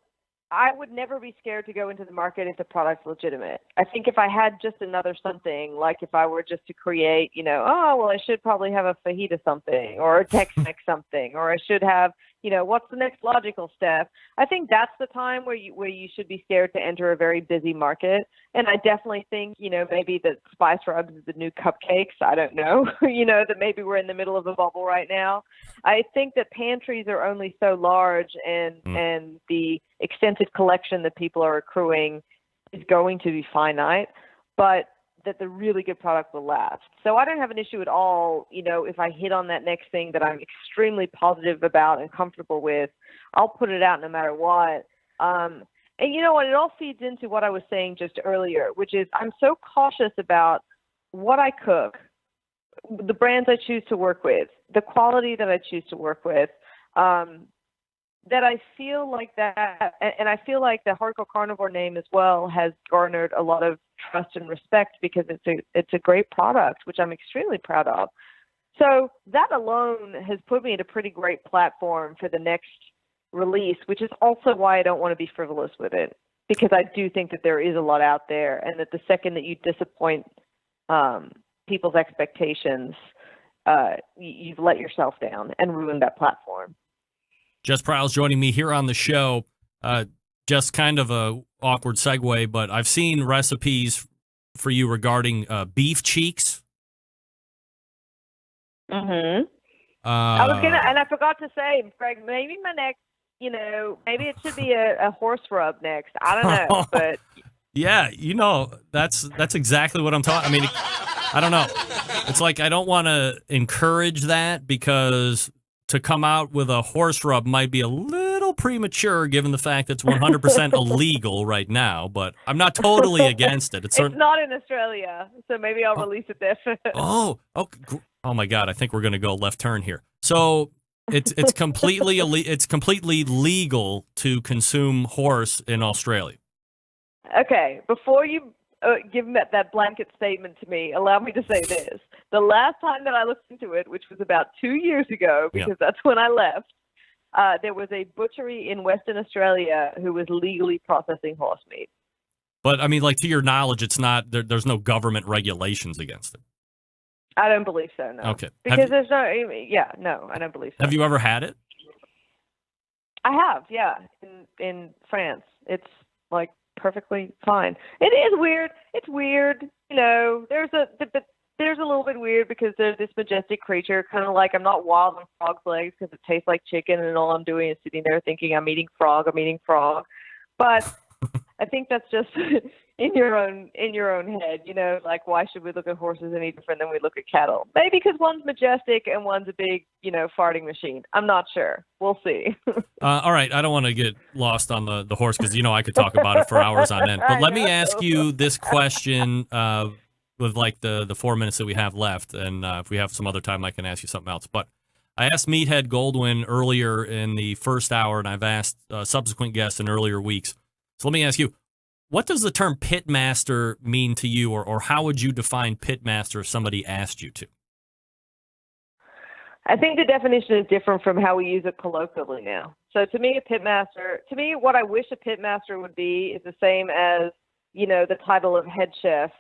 I would never be scared to go into the market if the product's legitimate. I think if I had just another something, like if I were just to create, you know, oh, well, I should probably have a fajita something or a Tex-Mex something, or I should have, you know, what's the next logical step? I think that's the time where you should be scared to enter a very busy market. And I definitely think, you know, maybe that spice rubs is the new cupcakes. I don't know, you know, that maybe we're in the middle of a bubble right now. I think that pantries are only so large, and the extensive collection that people are accruing is going to be finite, but that the really good product will last. So I don't have an issue at all, you know, if I hit on that next thing that I'm extremely positive about and comfortable with, I'll put it out no matter what. And you know what, it all feeds into what I was saying just earlier, which is I'm so cautious about what I cook, the brands I choose to work with, the quality that I choose to work with, that I feel like that, and I feel like the Hardcore Carnivore name as well has garnered a lot of trust and respect because it's a great product, which I'm extremely proud of. So that alone has put me at a pretty great platform for the next release, which is also why I don't want to be frivolous with it, because I do think that there is a lot out there, and that the second that you disappoint people's expectations, you've let yourself down and ruined that platform. Jess Pryles joining me here on the show. Just kind of a awkward segue, but I've seen recipes for you regarding beef cheeks. Mm-hmm. I was gonna, and I forgot to say, Greg, maybe my next, you know, maybe it should be a horse rub next. I don't know, but yeah, you know, that's exactly what I'm talking. I mean, I don't know. It's like I don't want to encourage that, because to come out with a horse rub might be a little premature given the fact that it's 100% illegal right now, but I'm not totally against it. It's not in Australia, so maybe I'll release it there. Oh my God, I think we're going to go left turn here. So it's completely legal to consume horse in Australia. Okay, before you give that blanket statement to me, allow me to say this. The last time that I looked into it, which was about 2 years ago, because that's when I left, there was a butchery in Western Australia who was legally processing horse meat. But, I mean, like, to your knowledge, it's not, there's no government regulations against it. I don't believe so, no. Okay. Because there's no, no, I don't believe so. Have you ever had it? I have, yeah, in France. It's, like, perfectly fine. It is weird. It's weird. You know, there's a little bit weird because they're this majestic creature, kind of like I'm not wild on frog's legs because it tastes like chicken, and all I'm doing is sitting there thinking I'm eating frog. But I think that's just in your own head, like why should we look at horses any different than we look at cattle? Maybe because one's majestic and one's a big, farting machine. I'm not sure. We'll see. All right. I don't want to get lost on the horse because, I could talk about it for hours on end. But let me ask you this question with like the 4 minutes that we have left. And if we have some other time, I can ask you something else. But I asked Meathead Goldwyn earlier in the first hour, and I've asked subsequent guests in earlier weeks. So let me ask you, what does the term pitmaster mean to you, or how would you define pitmaster if somebody asked you to? I think the definition is different from how we use it colloquially now. So to me, what I wish a pitmaster would be is the same as, the title of head chef,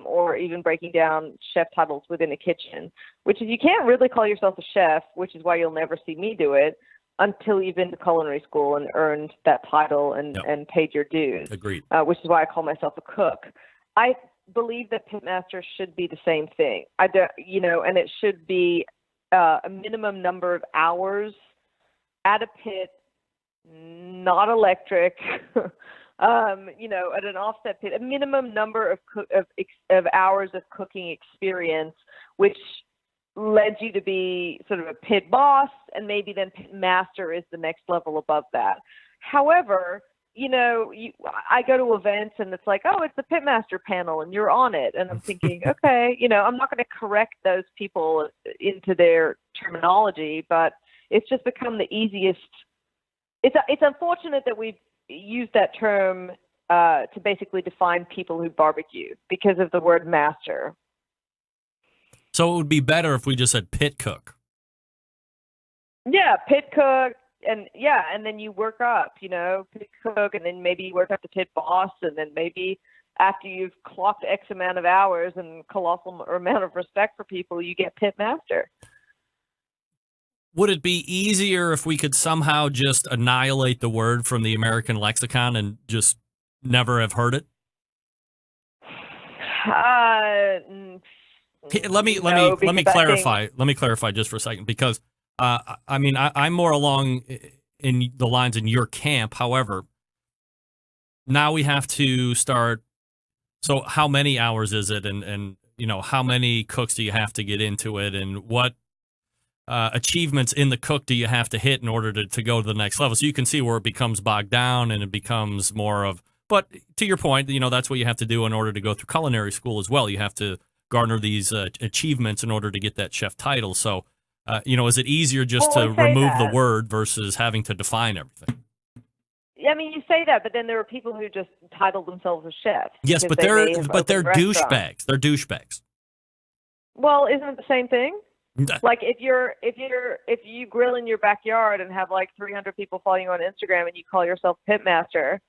or even breaking down chef titles within a kitchen, which is you can't really call yourself a chef, which is why you'll never see me do it until you've been to culinary school and earned that title and paid your dues. Agreed. Which is why I call myself a cook. I believe that pitmaster should be the same thing. And it should be a minimum number of hours at a pit, not electric, at an offset pit, a minimum number of hours of cooking experience, which led you to be sort of a pit boss, and maybe then pit master is the next level above that. However, I go to events and it's like, oh, it's the pitmaster panel and you're on it. And I'm thinking, okay, I'm not going to correct those people into their terminology, but it's just become the easiest. It's unfortunate that we've used that term to basically define people who barbecue because of the word master. So it would be better if we just said pit cook. Yeah, pit cook, and then you work up, pit cook, and then maybe you work up to pit boss, and then maybe after you've clocked X amount of hours and colossal amount of respect for people, you get pit master. Would it be easier if we could somehow just annihilate the word from the American lexicon and just never have heard it? Let me clarify. Let me clarify just for a second, because I'm more along in the lines in your camp. However, now we have to start. So, how many hours is it, and how many cooks do you have to get into it, and what achievements in the cook do you have to hit in order to go to the next level? So you can see where it becomes bogged down and it becomes more of. But to your point, that's what you have to do in order to go through culinary school as well. You have to garner these achievements in order to get that chef title. So, is it easier just to remove the word versus having to define everything? I mean, you say that, but then there are people who just title themselves as chefs. Yes, but they're douchebags. They're douchebags. Well, isn't it the same thing? Like if you grill in your backyard and have like 300 people following you on Instagram and you call yourself Pitmaster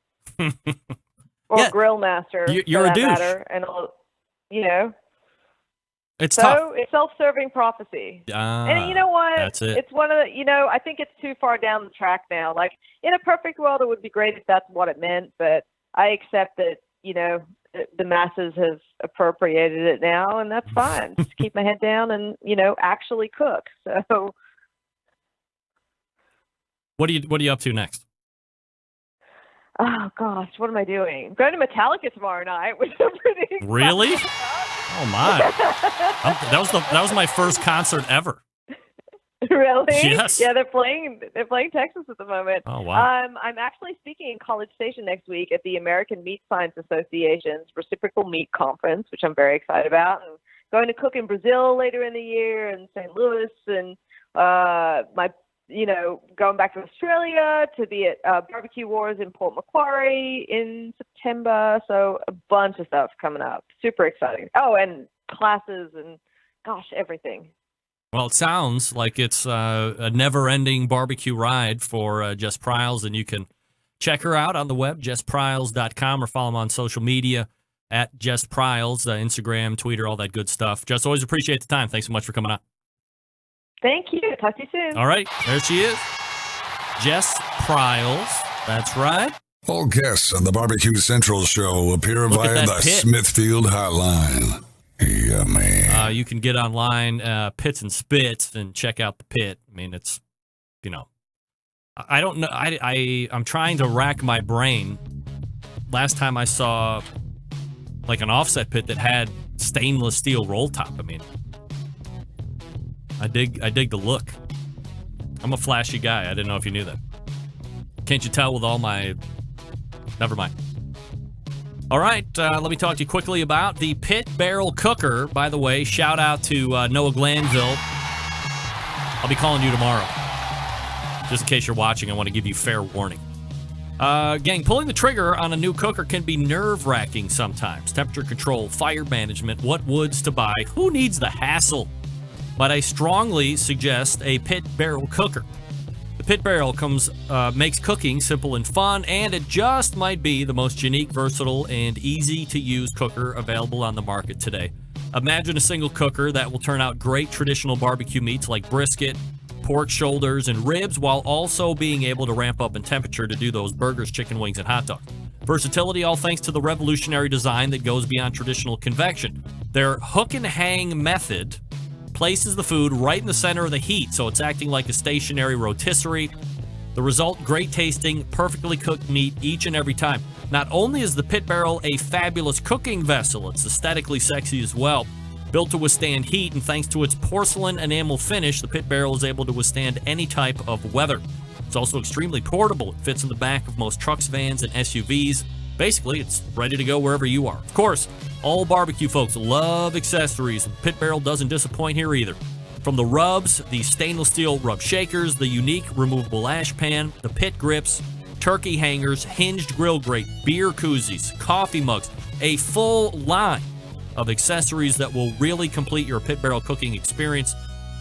or Grill Master, you're a douche. And it's tough. It's self-serving prophecy. And you know what? That's it. It's one of the, I think it's too far down the track now. Like in a perfect world, it would be great if that's what it meant, but I accept that, the masses have appropriated it now, and that's fine. Just keep my head down and, actually cook. So what are you up to next? Oh gosh, what am I doing? I'm going to Metallica tomorrow night, which I'm pretty excited. Really? Oh my! That was my first concert ever. Really? Yes. Yeah, they're playing Texas at the moment. Oh wow! I'm actually speaking in College Station next week at the American Meat Science Association's Reciprocal Meat Conference, which I'm very excited about. And going to cook in Brazil later in the year, and St. Louis, and going back to Australia to be at Barbecue Wars in Port Macquarie in September. So a bunch of stuff coming up. Super exciting. Oh, and classes and gosh, everything. Well, it sounds like it's a never-ending barbecue ride for Jess Pryles, and you can check her out on the web, jesspryles.com, or follow them on social media at Jess Pryles, Instagram, Twitter, all that good stuff. Jess, always appreciate the time. Thanks so much for coming on. Thank you. Talk to you soon. All right. There she is. Jess Pryles. That's right. All guests on the Barbecue Central show appear via the Smithfield Hotline. Yeah, man. You can get online, Pits and Spits, and check out the pit. I mean, it's, I don't know. I'm trying to rack my brain. Last time I saw like an offset pit that had stainless steel roll top. I mean, I dig the look. I'm a flashy guy. I didn't know if you knew that. Can't you tell with all my... Never mind. All right, let me talk to you quickly about the Pit Barrel Cooker. By the way, shout out to Noah Glanville. I'll be calling you tomorrow. Just in case you're watching, I want to give you fair warning. Gang, pulling the trigger on a new cooker can be nerve-wracking sometimes. Temperature control, fire management, what woods to buy. Who needs the hassle? But I strongly suggest a Pit Barrel Cooker. The Pit Barrel makes cooking simple and fun, and it just might be the most unique, versatile, and easy-to-use cooker available on the market today. Imagine a single cooker that will turn out great traditional barbecue meats like brisket, pork shoulders, and ribs, while also being able to ramp up in temperature to do those burgers, chicken wings, and hot dogs. Versatility, all thanks to the revolutionary design that goes beyond traditional convection. Their hook and hang method places the food right in the center of the heat, so it's acting like a stationary rotisserie. The result, great tasting, perfectly cooked meat each and every time. Not only is the Pit Barrel a fabulous cooking vessel, it's aesthetically sexy as well. Built to withstand heat, and thanks to its porcelain enamel finish, the Pit Barrel is able to withstand any type of weather. It's also extremely portable. It fits in the back of most trucks, vans, and SUVs. Basically, it's ready to go wherever you are. Of course, all barbecue folks love accessories, and Pit Barrel doesn't disappoint here either. From the rubs, the stainless steel rub shakers, the unique removable ash pan, the pit grips, turkey hangers, hinged grill grate, beer koozies, coffee mugs, a full line of accessories that will really complete your Pit Barrel cooking experience.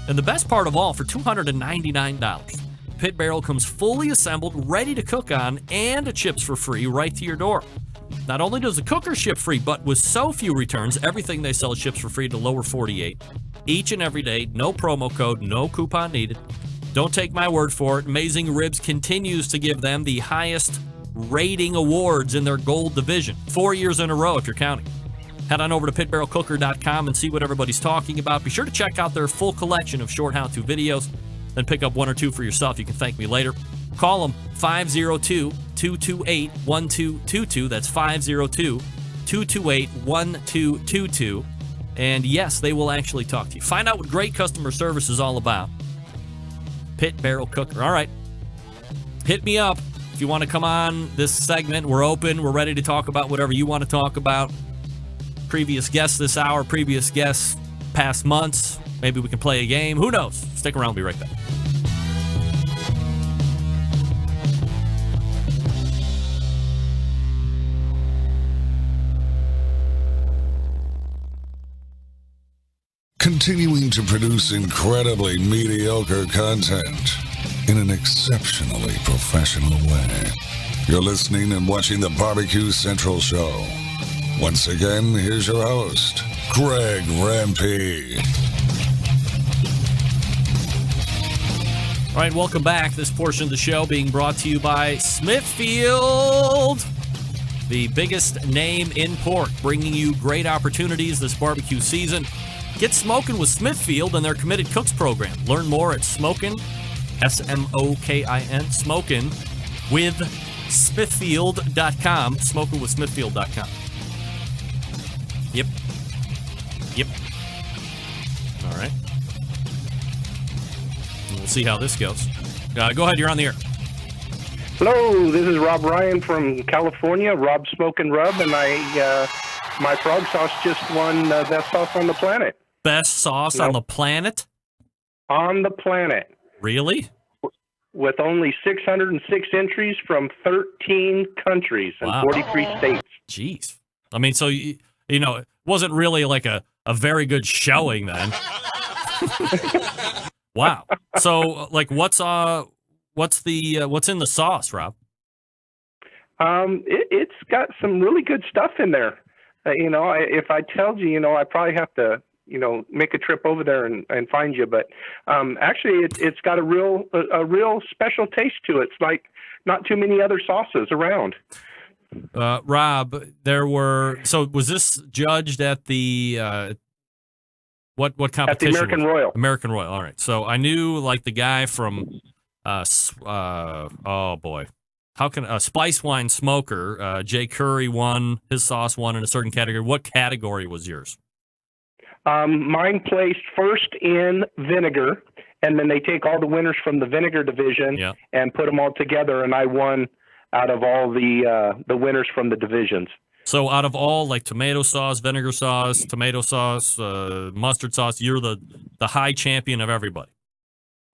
And the best part of all, for $299, Pit Barrel comes fully assembled, ready to cook on, and it ships for free right to your door. Not only does the cooker ship free, but with so few returns, everything they sell ships for free to lower 48. Each and every day, no promo code, no coupon needed. Don't take my word for it. Amazing Ribs continues to give them the highest rating awards in their gold division. 4 years in a row, if you're counting. Head on over to pitbarrelcooker.com and see what everybody's talking about. Be sure to check out their full collection of short how-to videos. Then pick up one or two for yourself. You can thank me later. Call them 502-228-1222. That's 502-228-1222. And yes, they will actually talk to you. Find out what great customer service is all about. Pit Barrel Cooker. All right. Hit me up if you want to come on this segment. We're open. We're ready to talk about whatever you want to talk about. Previous guests this hour, previous guests past months. Maybe we can play a game. Who knows? Stick around. We'll be right back. Continuing to produce incredibly mediocre content in an exceptionally professional way. You're listening and watching the Barbecue Central Show. Once again, here's your host, Greg Rampey. All right, welcome back. This portion of the show being brought to you by Smithfield, the biggest name in pork, bringing you great opportunities this barbecue season. Get smoking with Smithfield and their Committed Cooks program. Learn more at Smokin', S-M-O-K-I-N, Smokin' with Smithfield.com, SmokingWithSmithfield.com. Yep. All right. We'll see how this goes. Go ahead, you're on the air. Hello, this is Rob Ryan from California, Rob Smoke and Rub, and my frog sauce just won best sauce on the planet. Best sauce on the planet? On the planet. Really? With only 606 entries from 13 countries and 43 states. Jeez. I mean, so, you know, it wasn't really like a very good showing then. Wow. So, like, what's in the sauce, Rob? It's got some really good stuff in there. If I told you, I probably have to, make a trip over there and find you. But actually, it's got a real special taste to it. It's like not too many other sauces around. Rob, was this judged at the What competition? At the American Royal. American Royal. All right. So I knew like the guy from oh boy. How can a Spice Wine Smoker, Jay Curry won, his sauce won in a certain category. What category was yours? Mine placed first in vinegar, and then they take all the winners from the vinegar division and put them all together, and I won out of all the winners from the divisions. So out of all, like tomato sauce, vinegar sauce, tomato sauce, mustard sauce, you're the high champion of everybody.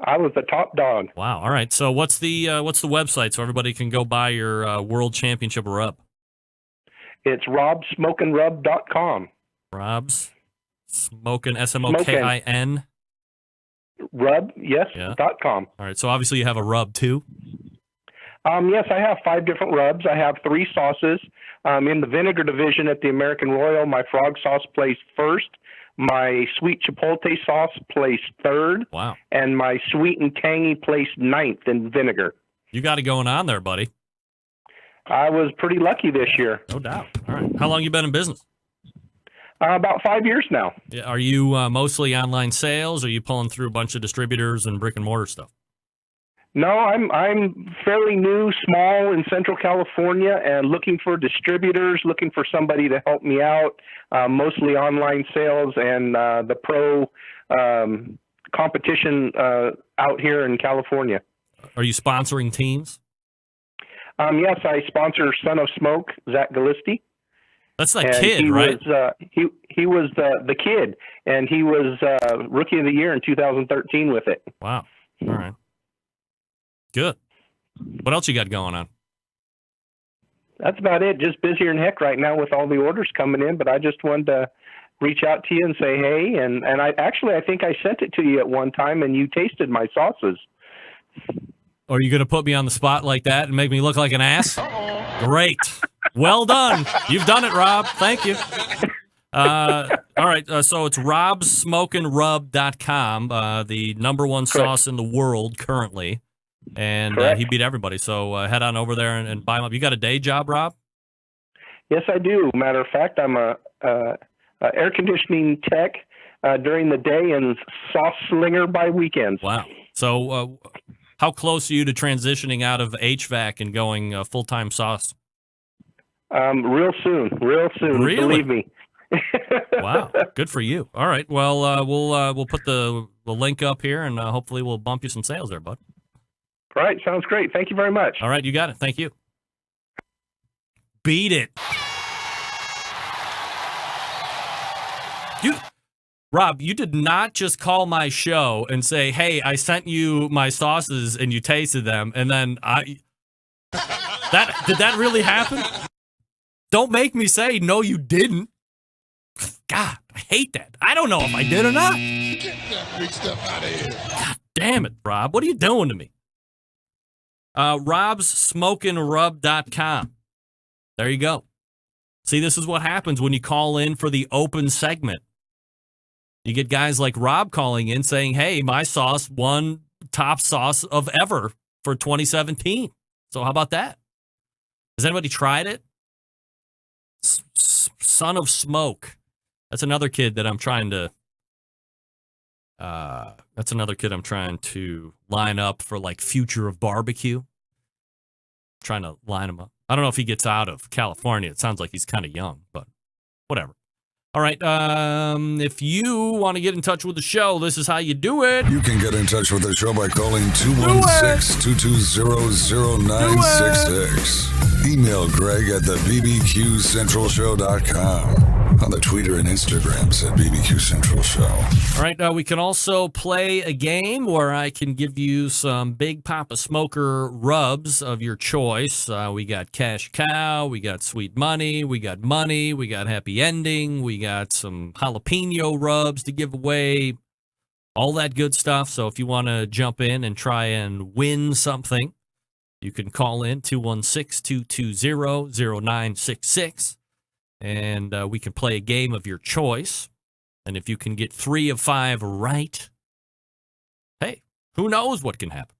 I was the top dog. Wow. All right. So what's the website so everybody can go buy your World Championship rub? It's robsmokinrub.com. Rob's Smokin, SMOKIN. Rub, yes, .com. All right. So obviously you have a rub too. Yes, I have 5 different rubs. I have 3 sauces. In the vinegar division at the American Royal, my frog sauce placed first. My sweet chipotle sauce placed 3rd. Wow. And my sweet and tangy placed 9th in vinegar. You got it going on there, buddy. I was pretty lucky this year. No doubt. All right. How long you been in business? About 5 years now. Yeah, are you mostly online sales? Or are you pulling through a bunch of distributors and brick and mortar stuff? No, I'm fairly new, small in Central California, and looking for distributors, looking for somebody to help me out. Mostly online sales and the pro competition out here in California. Are you sponsoring teams? Yes, I sponsor Son of Smoke, Zach Galisti. That's that kid, right? He was the kid, and he was Rookie of the Year in 2013 with it. Wow. All right. Good. What else you got going on? That's about it. Just busier than heck right now with all the orders coming in, but I just wanted to reach out to you and say hey, and I think I sent it to you at one time, and you tasted my sauces. Are you going to put me on the spot like that and make me look like an ass? Great. Well done. You've done it, Rob. Thank you. All right. So it's robsmokinrub.com, the number 1 sauce in the world currently. And he beat everybody. So head on over there and buy them up. You got a day job, Rob? Yes, I do. Matter of fact, I'm a air conditioning tech during the day and sauce slinger by weekends. Wow. So how close are you to transitioning out of HVAC and going full-time sauce? Real soon. Really? Believe me. Wow. Good for you. All right. Well, we'll put the link up here, and hopefully we'll bump you some sales there, bud. All right, sounds great. Thank you very much. All right, you got it. Thank you. Beat it. Rob, you did not just call my show and say, hey, I sent you my sauces and you tasted them, and then did that really happen? Don't make me say, no, you didn't. God, I hate that. I don't know if I did or not. Get that big stuff out of here. God damn it, Rob. What are you doing to me? robsmokinrub.com. There you go. See, this is what happens when you call in for the open segment. You get guys like Rob calling in saying, hey, my sauce won top sauce of ever for 2017. So how about that? Has anybody tried it? Son of Smoke. That's another kid that I'm trying to line up for like Future of Barbecue. Trying to line him up. I don't know if he gets out of California. It sounds like he's kind of young, but whatever. All right. If you want to get in touch with the show, this is how you do it. You can get in touch with the show by calling 216-220-0966. Email Greg at the bbqcentralshow.com. On the Twitter and Instagrams at BBQ Central Show. All right, we can also play a game where I can give you some Big Papa Smoker rubs of your choice. We got Cash Cow, we got Sweet Money, we got Happy Ending, we got some jalapeno rubs to give away, all that good stuff. So if you want to jump in and try and win something, you can call in 216-220-0966. And we can play a game of your choice. And if you can get 3 of 5 right, hey, who knows what can happen?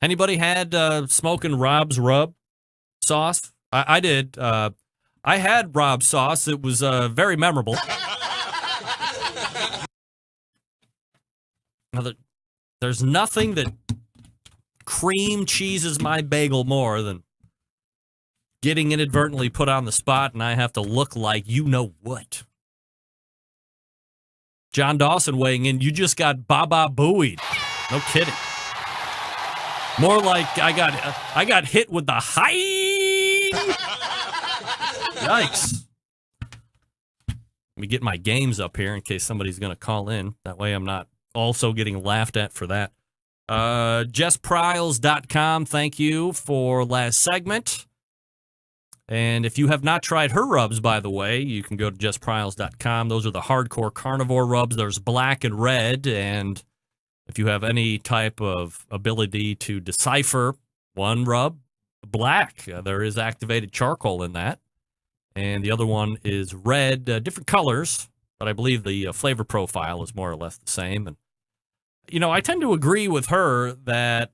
Anybody had Smokin' Rob's rub sauce? I did. I had Rob's sauce. It was very memorable. Now, there's nothing that cream cheeses my bagel more than getting inadvertently put on the spot and I have to look like you know what. John Dawson weighing in, you just got Baba Booeyed. No kidding. More like I got hit with the high. Yikes. Let me get my games up here in case somebody's going to call in. That way I'm not also getting laughed at for that. JessPryles.com, thank you for last segment. And if you have not tried her rubs, by the way, you can go to JessPryles.com. Those are the hardcore carnivore rubs. There's black and red. And if you have any type of ability to decipher one rub, black, there is activated charcoal in that. And the other one is red, different colors, but I believe the flavor profile is more or less the same. And, I tend to agree with her that,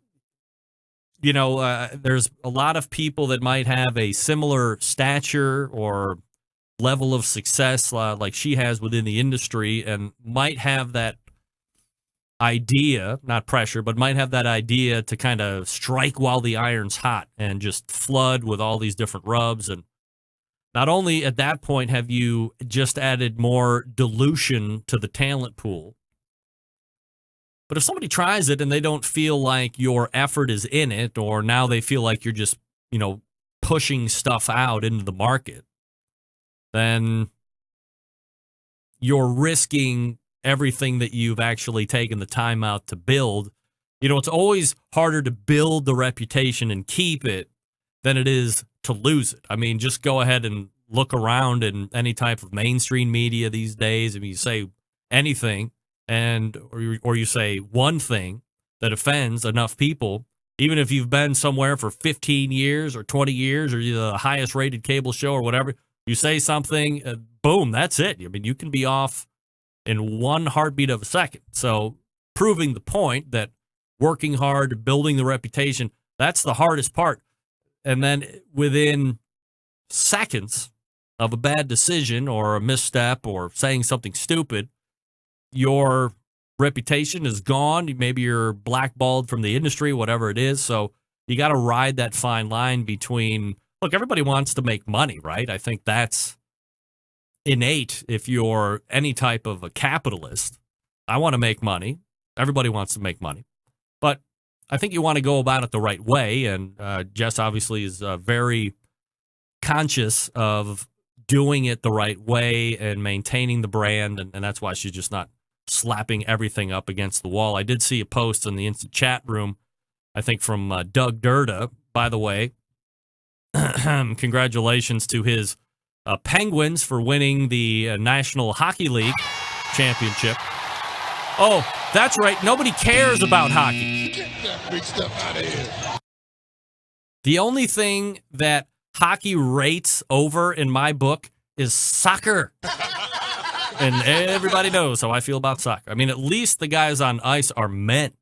there's a lot of people that might have a similar stature or level of success like she has within the industry and might have that idea, not pressure, but might have that idea to kind of strike while the iron's hot and just flood with all these different rubs. And not only at that point have you just added more dilution to the talent pool, but if somebody tries it and they don't feel like your effort is in it, or now they feel like you're just, pushing stuff out into the market, then you're risking everything that you've actually taken the time out to build. It's always harder to build the reputation and keep it than it is to lose it. I mean, just go ahead and look around in any type of mainstream media these days. I mean, you say anything or you say one thing that offends enough people, even if you've been somewhere for 15 years or 20 years or you're the highest rated cable show or whatever, you say something, boom, that's it. I mean, you can be off in one heartbeat of a second. So proving the point that working hard, building the reputation, that's the hardest part. And then within seconds of a bad decision or a misstep or saying something stupid, your reputation is gone. Maybe you're blackballed from the industry, whatever it is. So you got to ride that fine line between, look, everybody wants to make money, right? I think that's innate if you're any type of a capitalist. I want to make money. Everybody wants to make money. But I think you want to go about it the right way. And Jess obviously is very conscious of doing it the right way and maintaining the brand. And that's why she's just not slapping everything up against the wall. I did see a post in the instant chat room, I think from Doug Durda. By the way, congratulations to his Penguins for winning the National Hockey League championship. Oh, that's right. Nobody cares about hockey. Get that big stuff out of here. The only thing that hockey rates over in my book is soccer. And everybody knows how I feel about soccer. I mean, at least the guys on ice are men.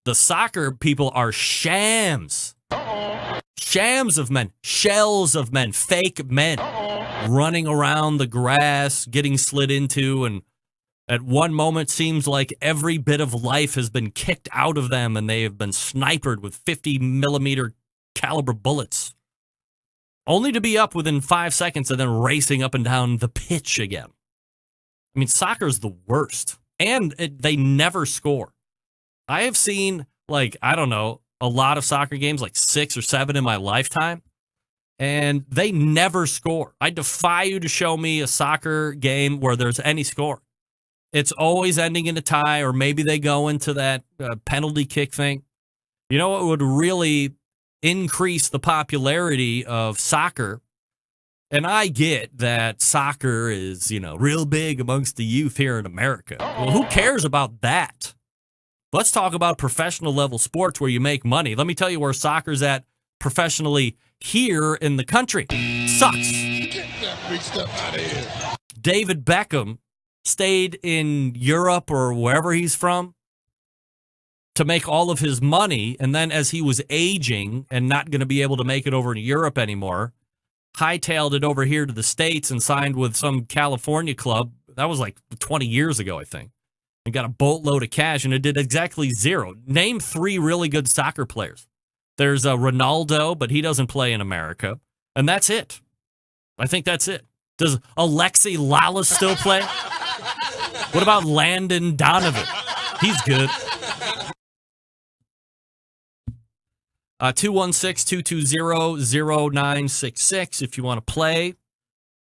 The soccer people are shams. Shams of men, shells of men, fake men running around the grass, getting slid into, and at one moment seems like every bit of life has been kicked out of them and they have been sniped with 50 millimeter caliber bullets, only to be up within 5 seconds and then racing up and down the pitch again. I mean, soccer's the worst, and they never score. I have seen, a lot of soccer games, like 6 or 7 in my lifetime, and they never score. I defy you to show me a soccer game where there's any score. It's always ending in a tie, or maybe they go into that penalty kick thing. You know what would really increase the popularity of soccer? And I get that soccer is, real big amongst the youth here in America. Well, who cares about that? Let's talk about professional level sports where you make money. Let me tell you where soccer's at professionally here in the country. Sucks. Get that big stuff out of here. David Beckham stayed in Europe or wherever he's from to make all of his money. And then as he was aging and not going to be able to make it over to Europe anymore, hightailed it over here to the States and signed with some California club. That was like 20 years ago, I think. and got a boatload of cash, and it did exactly zero. Name 3 really good soccer players. There's Ronaldo, but he doesn't play in America, and that's it. I think that's it. Does Alexi Lalas still play? What about Landon Donovan? He's good. 216-220-0966 if you want to play.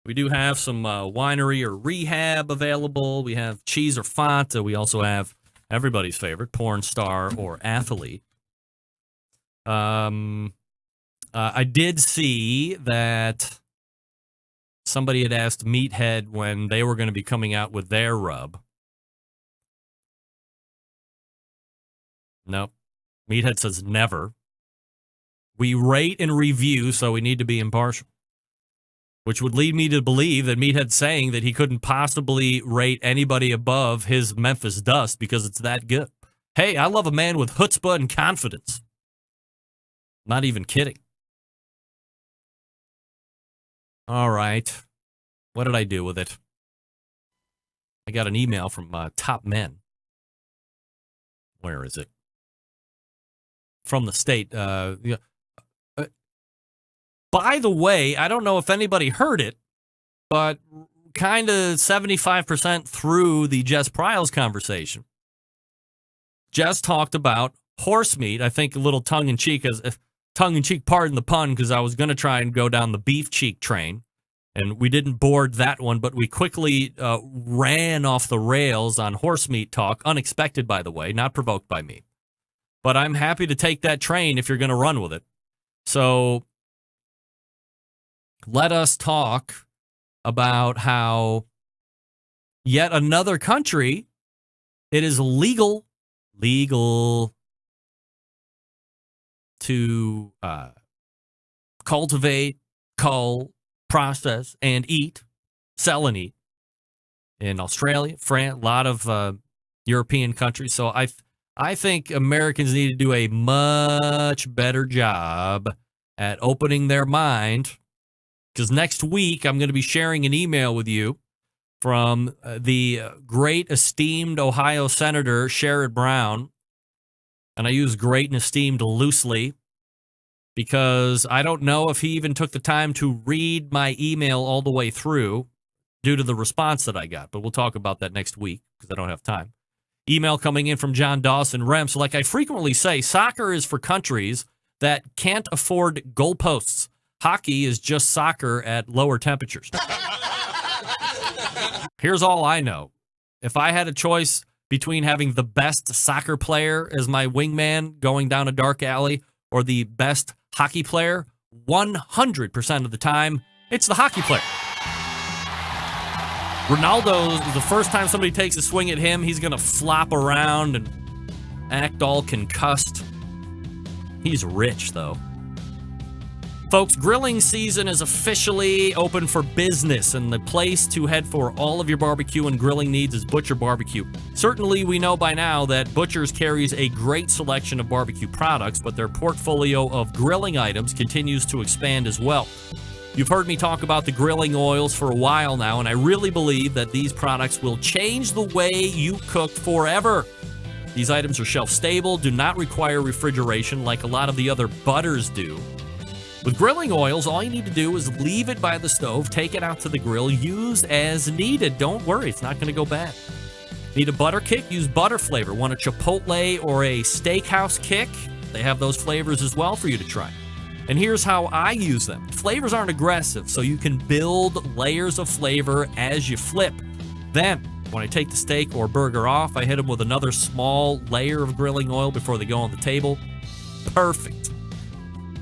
We do have some winery or rehab available. We have cheese or Fanta. We also have everybody's favorite, porn star or athlete. I did see that somebody had asked Meathead when they were going to be coming out with their rub. Nope. Meathead says never. We rate and review, so we need to be impartial. Which would lead me to believe that Meathead's saying that he couldn't possibly rate anybody above his Memphis Dust because it's that good. Hey, I love a man with chutzpah and confidence. Not even kidding. All right. What did I do with it? I got an email from Top Men. Where is it? From the state. By the way, I don't know if anybody heard it, but kind of 75% through the Jess Pryles conversation, Jess talked about horse meat. I think a little tongue-in-cheek, pardon the pun, because I was going to try and go down the beef cheek train, and we didn't board that one, but we quickly ran off the rails on horse meat talk, unexpected, by the way, not provoked by me. But I'm happy to take that train if you're going to run with it. So let us talk about how yet another country, it is legal to cultivate, cull, process, and sell and eat in Australia, France, a lot of European countries. So I think Americans need to do a much better job at opening their mind, because next week I'm going to be sharing an email with you from the great esteemed Ohio Senator Sherrod Brown. And I use great and esteemed loosely because I don't know if he even took the time to read my email all the way through due to the response that I got. But we'll talk about that next week because I don't have time. Email coming in from John Dawson Rem. So like I frequently say, soccer is for countries that can't afford goalposts. Hockey is just soccer at lower temperatures. Here's all I know. If I had a choice between having the best soccer player as my wingman going down a dark alley or the best hockey player, 100% of the time, it's the hockey player. Ronaldo, the first time somebody takes a swing at him, he's going to flop around and act all concussed. He's rich, though. Folks, grilling season is officially open for business, and the place to head for all of your barbecue and grilling needs is Butcher Barbecue. Certainly, we know by now that Butcher's carries a great selection of barbecue products, but their portfolio of grilling items continues to expand as well. You've heard me talk about the grilling oils for a while now, and I really believe that these products will change the way you cook forever. These items are shelf-stable, do not require refrigeration like a lot of the other butters do. With grilling oils, all you need to do is leave it by the stove, take it out to the grill, use as needed. Don't worry, it's not going to go bad. Need a butter kick? Use butter flavor. Want a chipotle or a steakhouse kick? They have those flavors as well for you to try. And here's how I use them. Flavors aren't aggressive, so you can build layers of flavor as you flip. Then, when I take the steak or burger off, I hit them with another small layer of grilling oil before they go on the table. Perfect.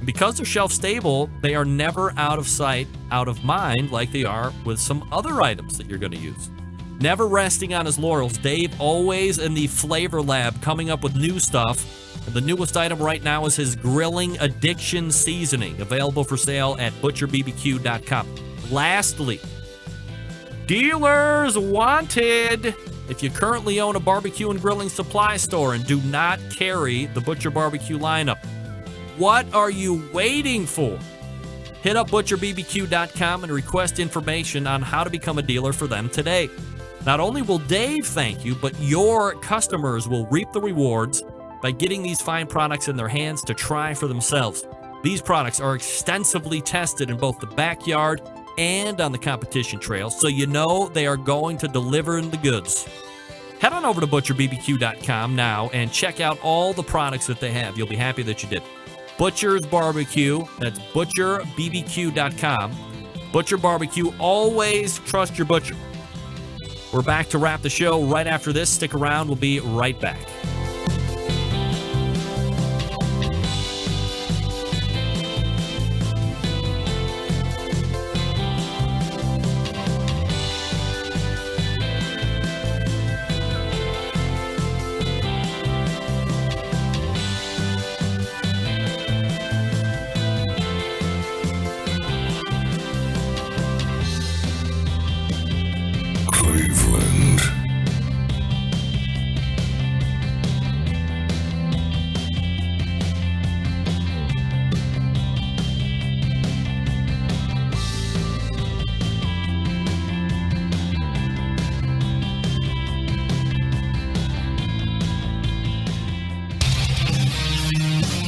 Because they're shelf-stable, they are never out of sight, out of mind, like they are with some other items that you're going to use. Never resting on his laurels, Dave always in the flavor lab coming up with new stuff. And the newest item right now is his Grilling Addiction Seasoning, available for sale at butcherbbq.com. Lastly, dealers wanted. If you currently own a barbecue and grilling supply store and do not carry the Butcher Barbecue lineup, what are you waiting for? Hit up butcherbbq.com and request information on how to become a dealer for them today. Not only will Dave thank you, but your customers will reap the rewards by getting these fine products in their hands to try for themselves. These products are extensively tested in both the backyard and on the competition trail, so you know they are going to deliver the goods. Head on over to butcherbbq.com now and check out all the products that they have. You'll be happy that you did. Butcher's Barbecue, that's butcherbbq.com. Butcher Barbecue, always trust your butcher. We're back to wrap the show right after this. Stick around, we'll be right back. Cleveland.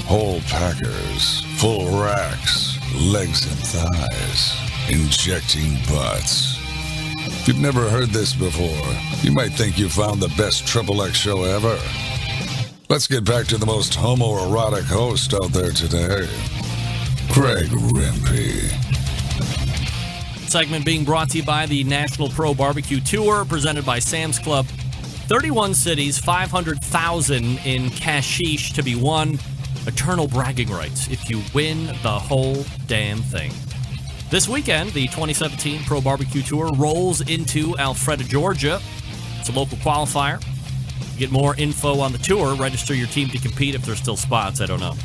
Whole packers, full racks, legs and thighs, injecting butts. If you've never heard this before, you might think you found the best XXX show ever. Let's get back to the most homoerotic host out there today, Greg Rempe. Segment being brought to you by the National Pro Barbecue Tour, presented by Sam's Club. 31 cities, 500,000 in cashish to be won. Eternal bragging rights if you win the whole damn thing. This weekend, the 2017 Pro Barbecue Tour rolls into Alpharetta, Georgia. It's a local qualifier. To get more info on the tour, register your team to compete if there's still spots, I don't know.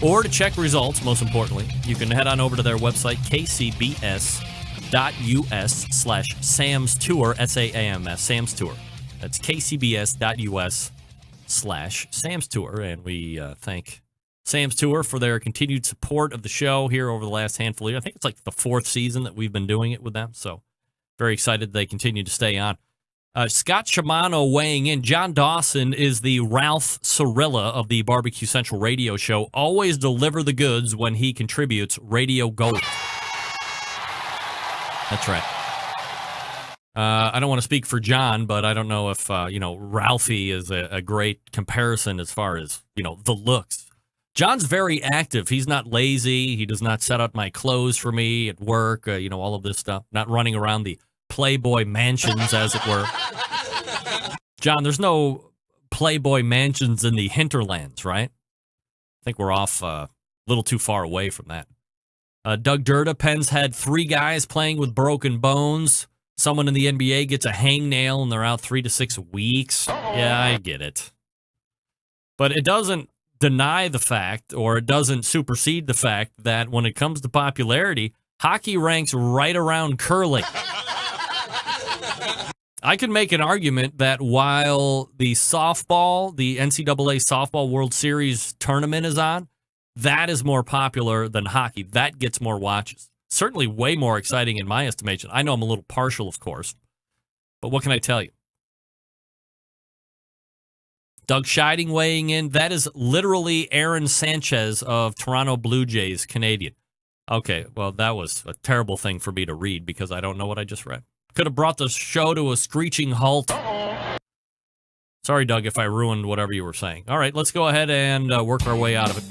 Or to check results, most importantly, you can head on over to their website, kcbs.us/Sam's Tour, S-A-A-M-S, Sam's Tour. That's kcbs.us/Sam's Tour, and we thank Sam's Tour for their continued support of the show here over the last handful of years. I think it's like the 4th season that we've been doing it with them, so very excited they continue to stay on. Scott Shimano weighing in. John Dawson is the Ralph Cirilla of the Barbecue Central radio show. Always deliver the goods when he contributes Radio Gold. That's right. I don't want to speak for John, but I don't know if, Ralphie is a great comparison as far as, the looks. John's very active. He's not lazy. He does not set up my clothes for me at work, all of this stuff. Not running around the Playboy mansions, as it were. John, there's no Playboy mansions in the hinterlands, right? I think we're off a little too far away from that. Doug Durda, Penn's had 3 guys playing with broken bones. Someone in the NBA gets a hangnail and they're out 3 to 6 weeks. Yeah, I get it. But it doesn't deny the fact, or it doesn't supersede the fact, that when it comes to popularity, hockey ranks right around curling. I could make an argument that while the NCAA Softball World Series tournament is on, that is more popular than hockey. That gets more watches. Certainly way more exciting in my estimation. I know I'm a little partial, of course, but what can I tell you? Doug Scheiding weighing in. That is literally Aaron Sanchez of Toronto Blue Jays, Canadian. Okay, well, that was a terrible thing for me to read because I don't know what I just read. Could have brought the show to a screeching halt. Sorry, Doug, if I ruined whatever you were saying. All right, let's go ahead and work our way out of it.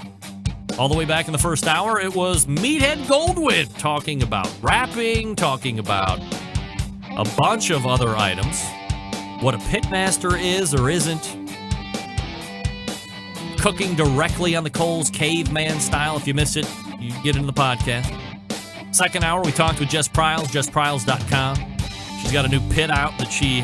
All the way back in the first hour, it was Meathead Goldwyn talking about rapping, talking about a bunch of other items, what a pitmaster is or isn't, cooking directly on the coals, caveman style. If you miss it, you get into the podcast. Second hour, we talked with Jess Pryles, JessPryles.com. She's got a new pit out that she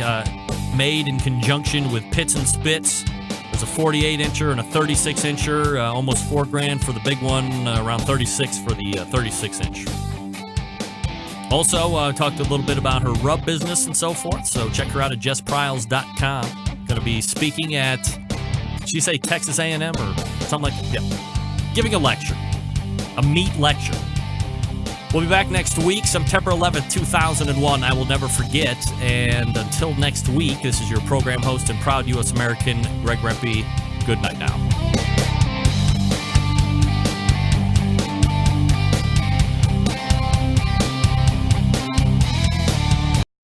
made in conjunction with Pits and Spits. There's a 48-incher and a 36-incher, almost $4,000 for the big one, around 36 for the 36-inch. Also, talked a little bit about her rub business and so forth, so check her out at JessPryles.com. Going to be speaking at, did she say Texas A&M or something like that? Yeah. Giving a lecture, a meat lecture. We'll be back next week, September 11th, 2001. I will never forget. And until next week, this is your program host and proud U.S. American, Greg Rempe. Good night now.